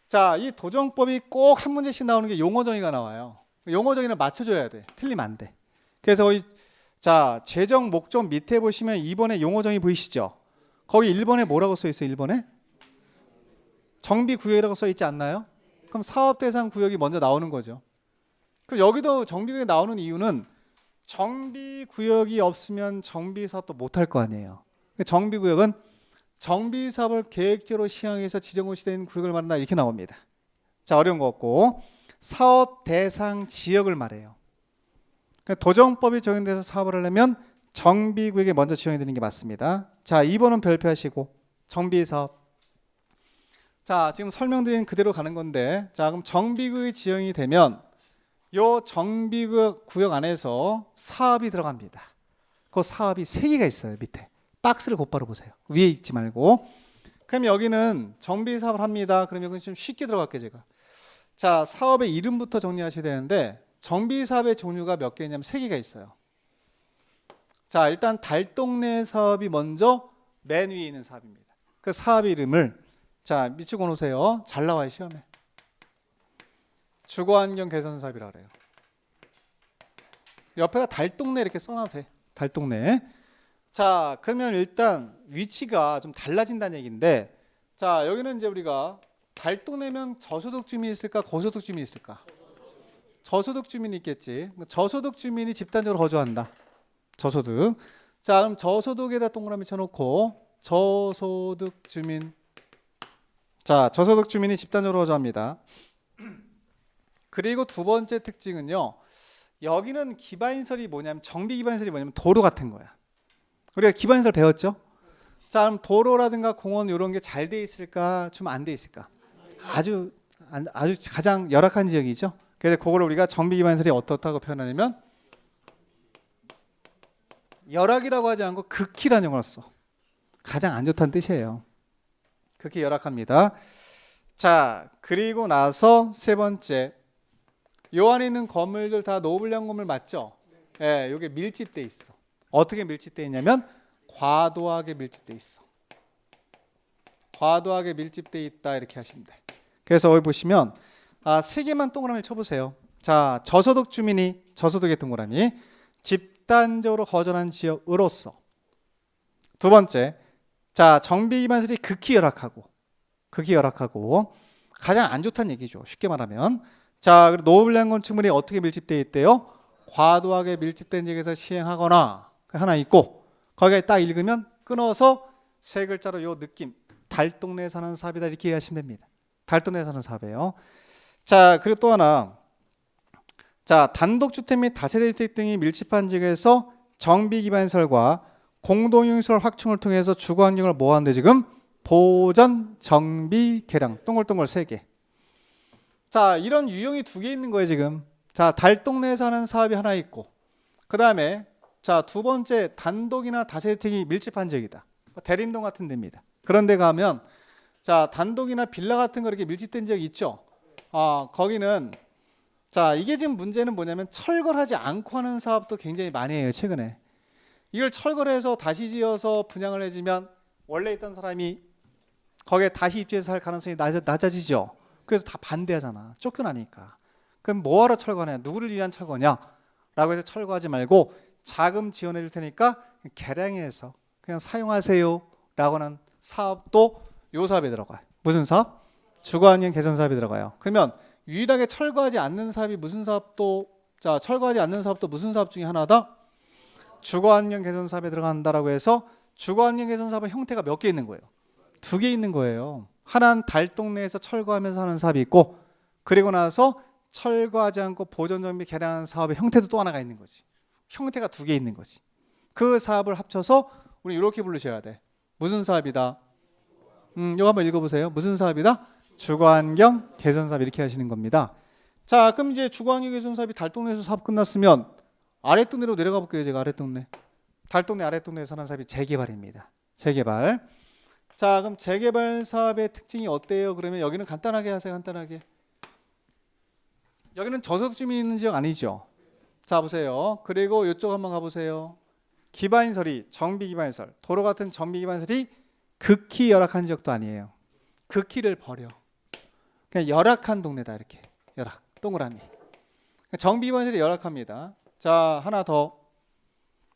자, 이 도정법이 꼭 한 문제씩 나오는 게 용어정의가 나와요. 용어정의는 맞춰줘야 돼. 틀리면 안 돼. 그래서 거기 자 재정 목적 밑에 보시면 2번에 용어정의 보이시죠? 거기 1번에 뭐라고 써 있어요? 1번에 정비구역이라고 써 있지 않나요? 그럼 사업대상 구역이 먼저 나오는 거죠. 그럼 여기도 정비구역이 나오는 이유는 정비구역이 없으면 정비사업도 못할 거 아니에요. 정비구역은 정비사업을 계획적으로 시행해서 지정고시된 구역을 말한다, 이렇게 나옵니다. 자, 어려운 거 없고 사업 대상 지역을 말해요. 그러니까 도정법이 적용돼서 사업을 하려면 정비구역에 먼저 지정이 되는 게 맞습니다. 자, 2번은 별표하시고 정비사업. 자, 지금 설명드린 그대로 가는 건데, 자 그럼 정비구역이 지정이 되면 요 정비구역 안에서 사업이 들어갑니다. 그 사업이 3개가 있어요. 밑에 박스를 곧바로 보세요. 위에 읽지 말고. 그럼 여기는 정비사업을 합니다. 그럼 여기는 좀 쉽게 들어갈게요 제가. 자, 사업의 이름부터 정리하셔야 되는데 정비사업의 종류가 몇 개냐면 3개가 있어요. 자, 일단 달동네 사업이 먼저 맨 위에 있는 사업입니다. 그 사업 이름을 자 밑줄 놓으세요. 잘 나와요 시험에. 주거환경 개선 사업이라 그래요. 옆에다 달동네 이렇게 써놔도 돼. 달동네. 자, 그러면 일단 위치가 좀 달라진다는 얘기인데, 자 여기는 이제 우리가 달동네면 저소득 주민이 있을까, 고소득 주민이 있을까? 저소득 주민이 있겠지. 저소득 주민이 집단적으로 거주한다. 저소득. 자, 그럼 저소득에다 동그라미 쳐놓고 저소득 주민. 자, 저소득 주민이 집단적으로 거주합니다. 그리고 두 번째 특징은요, 여기는 기반시설이 뭐냐면, 정비 기반시설이 뭐냐면 도로 같은 거야. 우리가 기반시설 배웠죠? 자, 그럼 도로라든가 공원 이런 게 잘 돼 있을까, 좀 안 돼 있을까? 아주 가장 열악한 지역이죠. 그래서 그거를 우리가 정비 기반시설이 어떻다고 표현하냐면 열악이라고 하지 않고 극히라는 용어를 써. 가장 안 좋다는 뜻이에요. 그렇게 열악합니다. 자, 그리고 나서 세 번째, 요 안에 있는 건물들 다 노블량 건물 맞죠? 예, 요게 밀집돼 있어. 어떻게 밀집되어 있냐면 과도하게 밀집되어 있어. 과도하게 밀집되어 있다 이렇게 하시면 돼. 그래서 여기 보시면 세 개만 동그라미를 쳐보세요. 자, 저소득 주민이 저소득의 동그라미 집단적으로 거주하는 지역으로서. 두 번째, 자 정비 기반시설이 극히 열악하고 가장 안 좋다는 얘기죠. 쉽게 말하면. 자, 그리고 노후불량 건축물이 어떻게 밀집되어 있대요? 과도하게 밀집된 지역에서 시행하거나 하나 있고 거기에 딱 읽으면 끊어서 세 글자로 요 느낌 달동네에 사는 사업이다 이렇게 이해하시면 됩니다. 달동네에 사는 사업이에요. 자, 그리고 또 하나 자 단독주택 및 다세대주택 등이 밀집한 지역에서 정비 기반시설과 공동이용시설 확충을 통해서 주거환경을 뭐하는데 지금 보전, 정비, 개량 동글동글 3개. 자, 이런 유형이 2개 있는 거예요 지금. 자, 달동네에서 하는 사업이 하나 있고 그 다음에 자, 두 번째 단독이나 다세대주택이 밀집한 지역이다. 대림동 같은 데입니다. 그런 데 가면 자, 단독이나 빌라 같은 거 이렇게 밀집된 지역이 있죠. 거기는 자, 이게 지금 문제는 뭐냐면 철거하지 않고 하는 사업도 굉장히 많이 해요 최근에. 이걸 철거를 해서 다시 지어서 분양을 해주면 원래 있던 사람이 거기에 다시 입주해서 살 가능성이 낮아지죠. 그래서 다 반대하잖아. 쫓겨나니까. 그럼 뭐하러 철거하냐? 누구를 위한 철거냐? 라고 해서 철거하지 말고 자금 지원해 줄 테니까 개량해서 그냥 사용하세요 라고 하는 사업도 요 사업에 들어가요. 무슨 사업? 주거환경 개선 사업이 들어가요. 그러면 유일하게 철거하지 않는 사업이 무슨 사업도 자 철거하지 않는 사업도 무슨 사업 중에 하나다? 주거환경 개선 사업에 들어간다라고 해서 주거환경 개선 사업은 형태가 몇 개 있는 거예요? 2개 있는 거예요. 하나는 달동네에서 철거하면서 하는 사업이 있고 그리고 나서 철거하지 않고 보존정비 개량하는 사업의 형태도 또 하나가 있는 거지. 형태가 2개 있는 거지. 그 사업을 합쳐서 우리 이렇게 부르셔야 돼. 무슨 사업이다? 이거 한번 읽어보세요. 무슨 사업이다? 주거환경 개선 사업 이렇게 하시는 겁니다. 자, 그럼 이제 주거환경 개선 사업이 달동네에서 사업 끝났으면 아랫동네로 내려가 볼게요. 제가 아랫동네. 달동네 아랫동네에서 하는 사업이 재개발입니다. 재개발. 자, 그럼 재개발 사업의 특징이 어때요? 그러면 여기는 간단하게 하세요. 간단하게. 여기는 저소득 주민이 있는 지역 아니죠. 자, 보세요. 그리고 이쪽 한번 가보세요. 기반시설이 정비 기반시설, 도로 같은 정비 기반시설이 극히 열악한 지역도 아니에요. 극히를 버려. 그냥 열악한 동네다 이렇게. 열악. 동그라미. 정비 기반시설이 열악합니다. 자, 하나 더.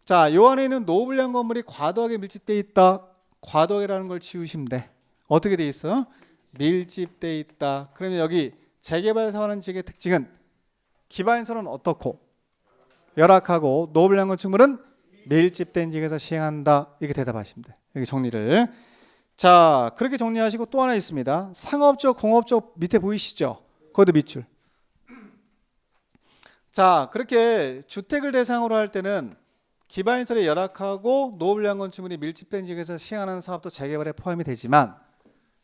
자, 요 안에는 노후불량 건물이 과도하게 밀집되어 있다. 과도하게라는 걸 지우시면 돼. 어떻게 돼 있어? 밀집되어 있다. 그러면 여기 재개발 사업하는 지역의 특징은 기반시설은 어떻고 열악하고 노후불량 건축물은 밀집된 지역에서 시행한다. 이렇게 대답하시면 돼. 여기 정리를. 자, 그렇게 정리하시고 또 하나 있습니다. 상업적, 공업적 밑에 보이시죠? 거기도 밑줄. 자, 그렇게 주택을 대상으로 할 때는 기반시설이 열악하고 노후불량 건축물이 밀집된 지역에서 시행하는 사업도 재개발에 포함이 되지만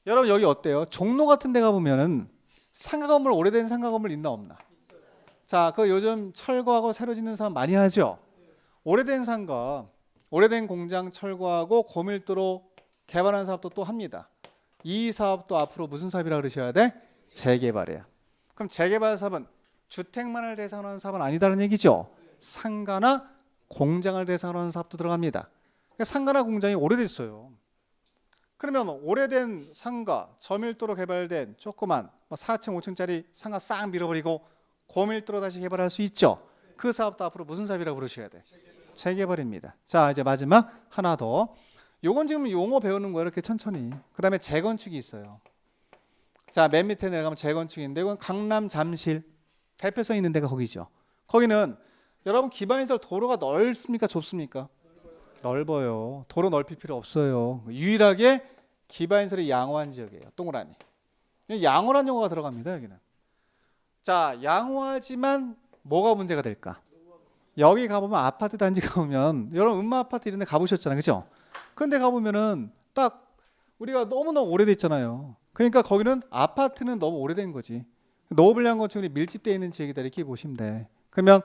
여러분 여기 어때요? 종로 같은 데 가보면은 상가 건물 오래된 상가 건물 있나 없나? 자, 그 요즘 철거하고 새로 짓는 사업 많이 하죠? 오래된 상가, 오래된 공장 철거하고 고밀도로 개발하는 사업도 또 합니다. 이 사업도 앞으로 무슨 사업이라고 그러셔야 돼? 재개발이야. 그럼 재개발 사업은 주택만을 대상으로 하는 사업은 아니다는 얘기죠. 상가나 공장을 대상으로 하는 사업도 들어갑니다. 그러니까 상가나 공장이 오래됐어요. 그러면 오래된 상가, 저밀도로 개발된 조그만 4층, 5층짜리 상가 싹 밀어버리고 고밀도로 다시 개발할 수 있죠. 그 사업도 앞으로 무슨 사업이라고 부르셔야 돼? 재개발입니다. 자, 이제 마지막 하나 더. 요건 지금 용어 배우는 거예요. 이렇게 천천히. 그 다음에 재건축이 있어요. 자, 맨 밑에 내려가면 재건축인데 이건 강남 잠실 대표성 있는 데가 거기죠. 거기는 여러분 기반시설 도로가 넓습니까? 좁습니까? 넓어요. 도로 넓힐 필요 없어요. 유일하게 기반시설이 양호한 지역이에요. 동그라미. 양호란 용어가 들어갑니다. 여기는. 자, 양호하지만 뭐가 문제가 될까? 여기 가보면 아파트 단지 가보면 여러분 음마 아파트 이런 데 가보셨잖아요. 그죠? 근데 가보면은 딱 우리가 너무너무 오래됐잖아요. 그러니까 거기는 아파트는 너무 오래된 거지. 노후불량 건축물이 밀집되어 있는 지역이다 이렇게 보시면 돼. 그러면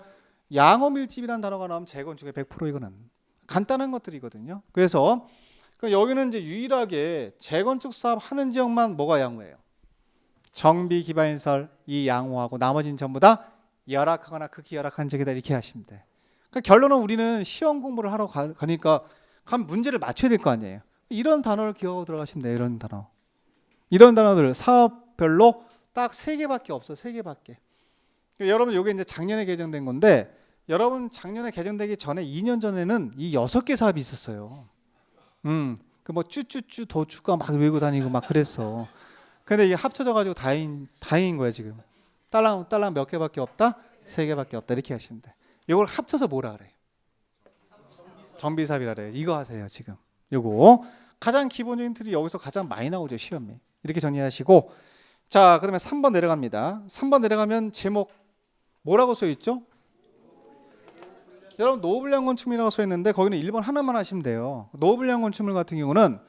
양호 밀집이라는 단어가 나오면 재건축의 100% 이거는 간단한 것들이거든요. 그래서 여기는 이제 유일하게 재건축 사업 하는 지역만 뭐가 양호해요? 정비 기반시설이 양호하고 나머지는 전부 다 열악하거나 극히 열악한 지역이다 이렇게 하시면 돼. 그러니까 결론은 우리는 시험 공부를 하러 가니까 가면 문제를 맞춰야 될 거 아니에요. 이런 단어를 기억하고 들어가시면 돼요. 이런 단어. 이런 단어들 사업별로 딱 3개밖에 없어. 3개밖에. 그러니까 여러분 이게 이제 작년에 개정된 건데 여러분 작년에 개정되기 전에 2년 전에는 이 6개 사업이 있었어요. 그 뭐 쭈쭈쭈 도축가 막 외고 다니고 막 그랬어. 근데 이게 합쳐져 가지고 다행인 거야 지금. 딸랑 몇 개밖에 없다? 3개밖에 없다. 이렇게 하시면 돼. 이걸 합쳐서 뭐라 그래요? 정비사업이라 그래요. 이거 하세요 지금. 요거 가장 기본적인 틀이 여기서 가장 많이 나오죠 시험에. 이렇게 정리하시고 자 그다음에 3번 내려갑니다. 3번 내려가면 제목 뭐라고 써 있죠? 여러분 노후불량 건축물이라고 써 있는데 거기는 1번 하나만 하시면 돼요. 노후불량 건축물 같은 경우는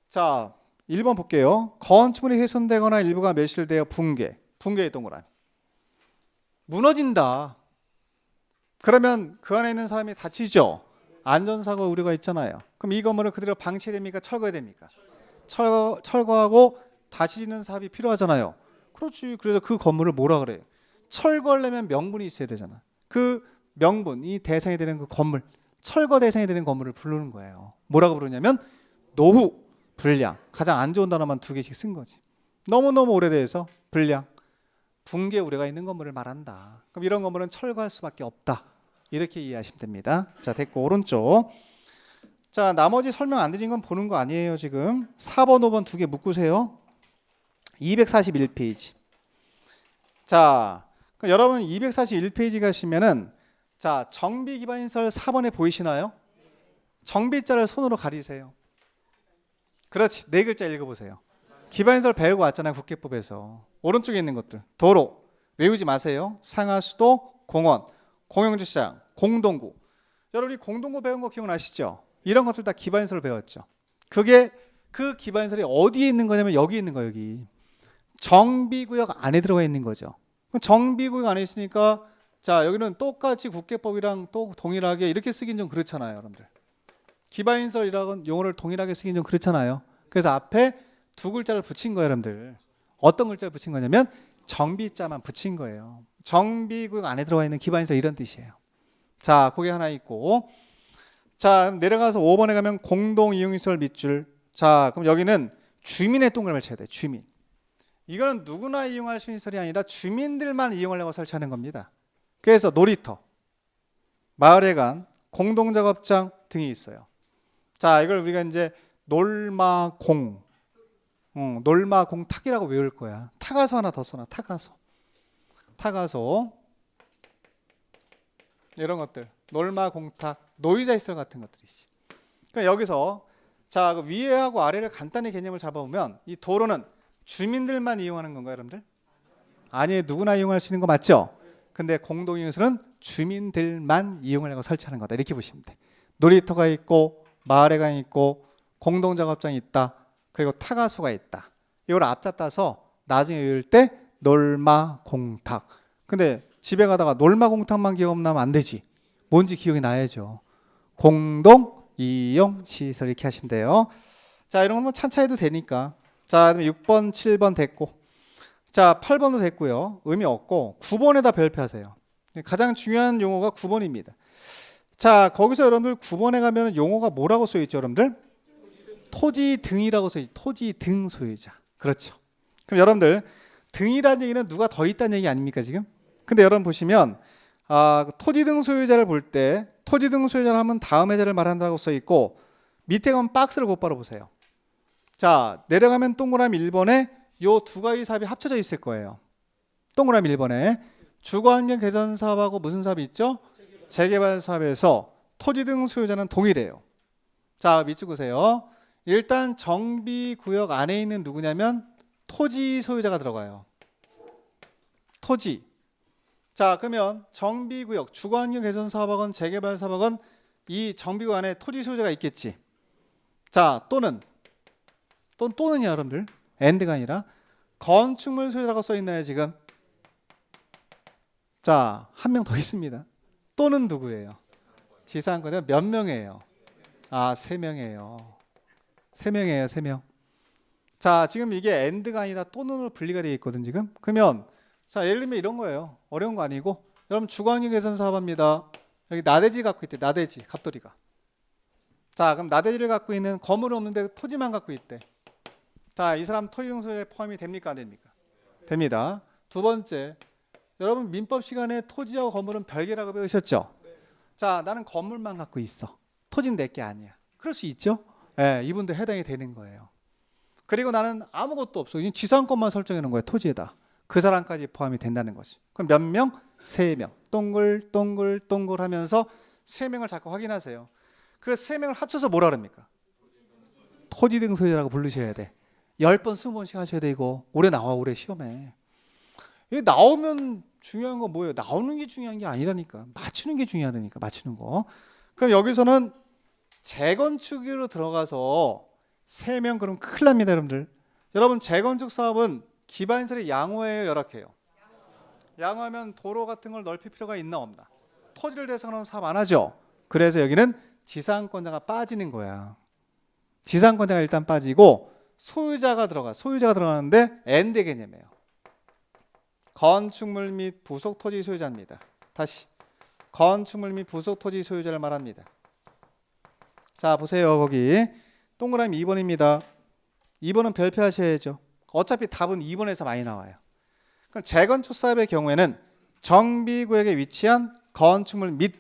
자 1번 볼게요. 건축물이 훼손되거나 일부가 매실되어 붕괴의 동그라미. 무너진다. 그러면 그 안에 있는 사람이 다치죠. 안전사고 우려가 있잖아요. 그럼 이 건물은 그대로 방치됩니까? 철거해야 됩니까? 철거하고 다시 짓는 사업이 필요하잖아요. 그렇지. 그래서 그 건물을 뭐라 그래요? 철거하려면 명분이 있어야 되잖아. 그 명분이 대상이 되는 그 건물, 철거 대상이 되는 건물을 부르는 거예요. 뭐라고 부르냐면 노후, 불량. 가장 안 좋은 단어만 2개씩 쓴 거지. 너무너무 오래돼서 불량, 붕괴 우려가 있는 건물을 말한다. 그럼 이런 건물은 철거할 수밖에 없다. 이렇게 이해하시면 됩니다. 자, 됐고 오른쪽. 자, 나머지 설명 안 드린 건 보는 거 아니에요 지금. 4번, 5번 2개 묶으세요. 241페이지. 자, 그럼 여러분 241페이지 가시면은 자, 정비 기반시설 4번에 보이시나요? 정비자를 손으로 가리세요. 그렇지. 4글자 읽어보세요. 기반시설 배우고 왔잖아요. 국회법에서. 오른쪽에 있는 것들. 도로. 외우지 마세요. 상하수도, 공원, 공영주차장, 공동구. 여러분 이 공동구 배운 거 기억나시죠? 이런 것들 다 기반시설 배웠죠. 그게 그 기반시설이 어디에 있는 거냐면 여기 있는 거예요. 여기. 정비구역 안에 들어가 있는 거죠. 정비구역 안에 있으니까 자 여기는 똑같이 국회법이랑 또 동일하게 이렇게 쓰긴 좀 그렇잖아요. 여러분들. 기반시설이라는 용어를 동일하게 쓰긴 좀 그렇잖아요. 그래서 앞에 2글자를 붙인 거예요. 여러분들. 어떤 글자를 붙인 거냐면 정비자만 붙인 거예요. 정비구역 안에 들어가 있는 기반시설 이런 뜻이에요. 자 그게 하나 있고 자 내려가서 5번에 가면 공동이용시설 밑줄. 자 그럼 여기는 주민의 동그라미를 쳐야 돼. 주민. 이거는 누구나 이용할 수 있는 시설이 아니라 주민들만 이용하려고 설치하는 겁니다. 그래서 놀이터, 마을회관, 공동작업장 등이 있어요. 자 이걸 우리가 이제 놀마공 탁이라고 외울 거야. 타가소 하나 더 써놔. 타가소 이런 것들 놀마공탁, 노이자 시설 같은 것들이지. 그러니까 여기서 자 그 위에하고 아래를 간단히 개념을 잡아보면 이 도로는 주민들만 이용하는 건가요, 여러분들? 아니에요. 누구나 이용할 수 있는 거 맞죠? 근데 공동이용시설은 주민들만 이용하려고 설치하는 거다. 이렇게 보시면 돼. 놀이터가 있고 마을회관이 있고 공동작업장이 있다. 그리고 타가소가 있다. 이걸 앞잡아서 나중에 외울 때 놀마공탁. 근데 집에 가다가 놀마공탁만 기억나면 안 되지. 뭔지 기억이 나야죠. 공동이용시설 이렇게 하시면 돼요. 자 이런 건 찬차 해도 되니까. 자 6번 7번 됐고 자 8번도 됐고요. 의미 없고 9번에다 별표하세요. 가장 중요한 용어가 9번입니다. 자 거기서 여러분들 9번에 가면 용어가 뭐라고 써있죠 여러분들? 토지 등이라고 써있죠. 토지 등 소유자. 그렇죠. 그럼 여러분들 등이라는 얘기는 누가 더 있다는 얘기 아닙니까 지금? 근데 여러분 보시면 토지 등 소유자를 볼 때 토지 등 소유자를 하면 다음 해자를 말한다고 써있고 밑에 가면 박스를 곧바로 보세요. 자 내려가면 동그라미 1번에 요 2가지 사업이 합쳐져 있을 거예요. 동그라미 1번에 주거환경 개선 사업하고 무슨 사업이 있죠? 재개발 사업에서 토지 등 소유자는 동일해요. 자 밑줄 보세요. 일단 정비구역 안에 있는 누구냐면 토지 소유자가 들어가요. 토지. 자 그러면 정비구역 주거환경 개선 사업하건 재개발 사업하건 이 정비구역 안에 토지 소유자가 있겠지. 자 또는요 여러분들 엔드가 아니라 건축물 소유자라고 써있나요 지금? 자 한 명 더 있습니다. 또는 누구예요? 지상권자 몇 명이에요? 3명이에요. 3명. 자 지금 이게 엔드가 아니라 또는으로 분리가 되어 있거든 지금. 그러면 자 예를 들면 이런 거예요. 어려운 거 아니고 여러분 주거환경 개선 사업합니다. 여기 나대지 갖고 있대. 나대지 갑돌이가. 자, 그럼 나대지를 갖고 있는 거물은 없는데 토지만 갖고 있대. 자, 이 사람 토지 등 소유자에 포함이 됩니까 안 됩니까? 됩니다. 두 번째, 여러분 민법 시간에 토지와 건물은 별개라고 배우셨죠? 자, 나는 건물만 갖고 있어. 토지는 내게 아니야. 그럴 수 있죠? 예, 이분도 해당이 되는 거예요. 그리고 나는 아무것도 없어. 지상권만 설정해 놓은 거예요. 토지에다. 그 사람까지 포함이 된다는 거지. 그럼 몇 명? 3명. 동글 하면서 3명을 자꾸 확인하세요. 그 3명을 합쳐서 뭐라 그럽니까? 토지 등 소유자라고 부르셔야 돼. 10번 20번씩 하셔야 돼. 이거 올해 나와. 올해 시험에. 이게 나오면 중요한 건 뭐예요? 나오는 게 중요한 게 아니라니까. 맞추는 게 중요하다니까. 맞추는 거. 그럼 여기서는 재건축으로 들어가서 3명 그럼 큰일 납니다. 여러분들. 여러분 재건축 사업은 기반시설이 양호해요? 열악해요? 양호하면 도로 같은 걸 넓힐 필요가 있나 없나? 토지를 대상으로 사업 안 하죠. 그래서 여기는 지상권자가 빠지는 거야. 지상권자가 일단 빠지고 소유자가 들어가는데 엔드 개념이에요. 건축물 및 부속 토지 소유자입니다. 다시 건축물 및 부속 토지 소유자를 말합니다. 자, 보세요. 거기 동그라미 2번입니다. 2번은 별표하셔야죠. 어차피 답은 2번에서 많이 나와요. 그럼 재건축 사업의 경우에는 정비구역에 위치한 건축물 및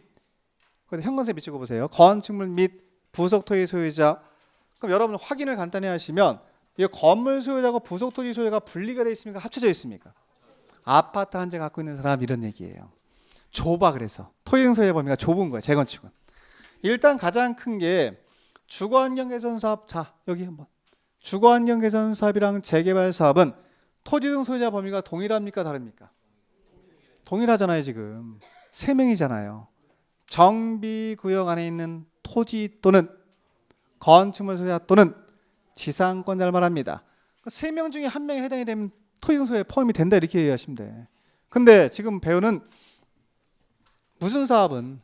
형광색 비추고 보세요. 건축물 및 부속 토지 소유자. 그럼 여러분 확인을 간단히 하시면 이 건물 소유자고 부속 토지 소유자가 분리가 되어 있습니까? 합쳐져 있습니까? 아파트 한 채 갖고 있는 사람 이런 얘기예요. 좁아. 그래서 토지 등 소유자 범위가 좁은 거예요. 재건축은. 일단 가장 큰 게 주거환경 개선 사업. 자, 여기 한번. 주거환경 개선 사업이랑 재개발 사업은 토지 등 소유자 범위가 동일합니까? 다릅니까? 동일하잖아요. 지금 3명이잖아요. 정비구역 안에 있는 토지 또는 건축물 소유자 또는 지상권자를 말합니다. 3명 중에 1명에 해당이 되면 토지 등 소유자에 포함이 된다 이렇게 이해하시면 돼. 근데 지금 배우는 무슨 사업은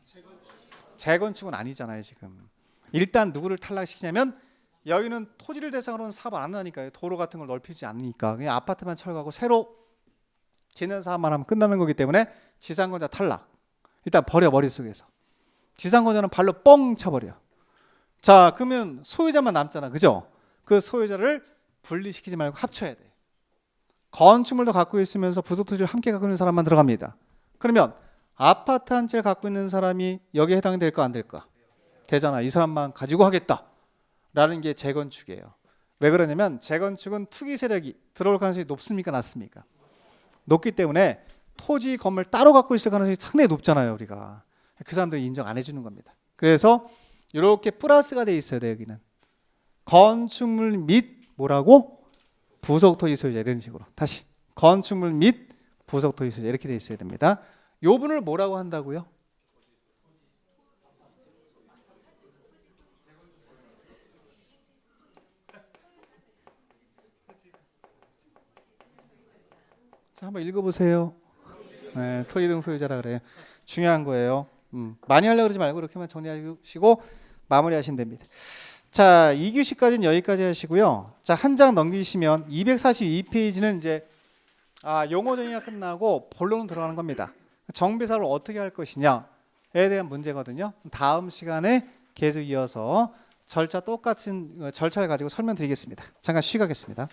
재건축은 아니잖아요. 지금 일단 누구를 탈락시키냐면 여기는 토지를 대상으로는 사업 안 한다니까요. 도로 같은 걸 넓히지 않으니까 그냥 아파트만 철거하고 새로 짓는 사업만 하면 끝나는 거기 때문에 지상권자 탈락. 일단 버려. 머릿속에서 지상권자는 발로 뻥 차버려. 자, 그러면 소유자만 남잖아. 그죠? 그 소유자를 분리시키지 말고 합쳐야 돼. 건축물도 갖고 있으면서 부속 토지를 함께 갖고 있는 사람만 들어갑니다. 그러면 아파트 한 채를 갖고 있는 사람이 여기에 해당이 될까 안 될까? 되잖아. 이 사람만 가지고 하겠다 라는 게 재건축이에요. 왜 그러냐면 재건축은 투기 세력이 들어올 가능성이 높습니까? 낮습니까? 높기 때문에 토지 건물 따로 갖고 있을 가능성이 상당히 높잖아요. 우리가 그 사람들이 인정 안 해주는 겁니다. 그래서 이렇게 플러스가 돼 있어야 돼요. 여기는 건축물 및 뭐라고? 부속 토지 소유자. 이런 식으로 다시 건축물 및 부속 토지 소유자 이렇게 돼 있어야 됩니다. 요 분을 뭐라고 한다고요? 자, 한번 읽어보세요. 네, 토지 등 소유자라 그래요. 중요한 거예요. 많이 하려고 그러지 말고 이렇게만 정리하시고 마무리하시면 됩니다. 자, 2교시까지는 여기까지 하시고요. 자, 한 장 넘기시면 242페이지는 이제 용어 정의가 끝나고 본론 들어가는 겁니다. 정비사업을 어떻게 할 것이냐에 대한 문제거든요. 다음 시간에 계속 이어서 절차 똑같은 절차를 가지고 설명드리겠습니다. 잠깐 쉬겠습니다.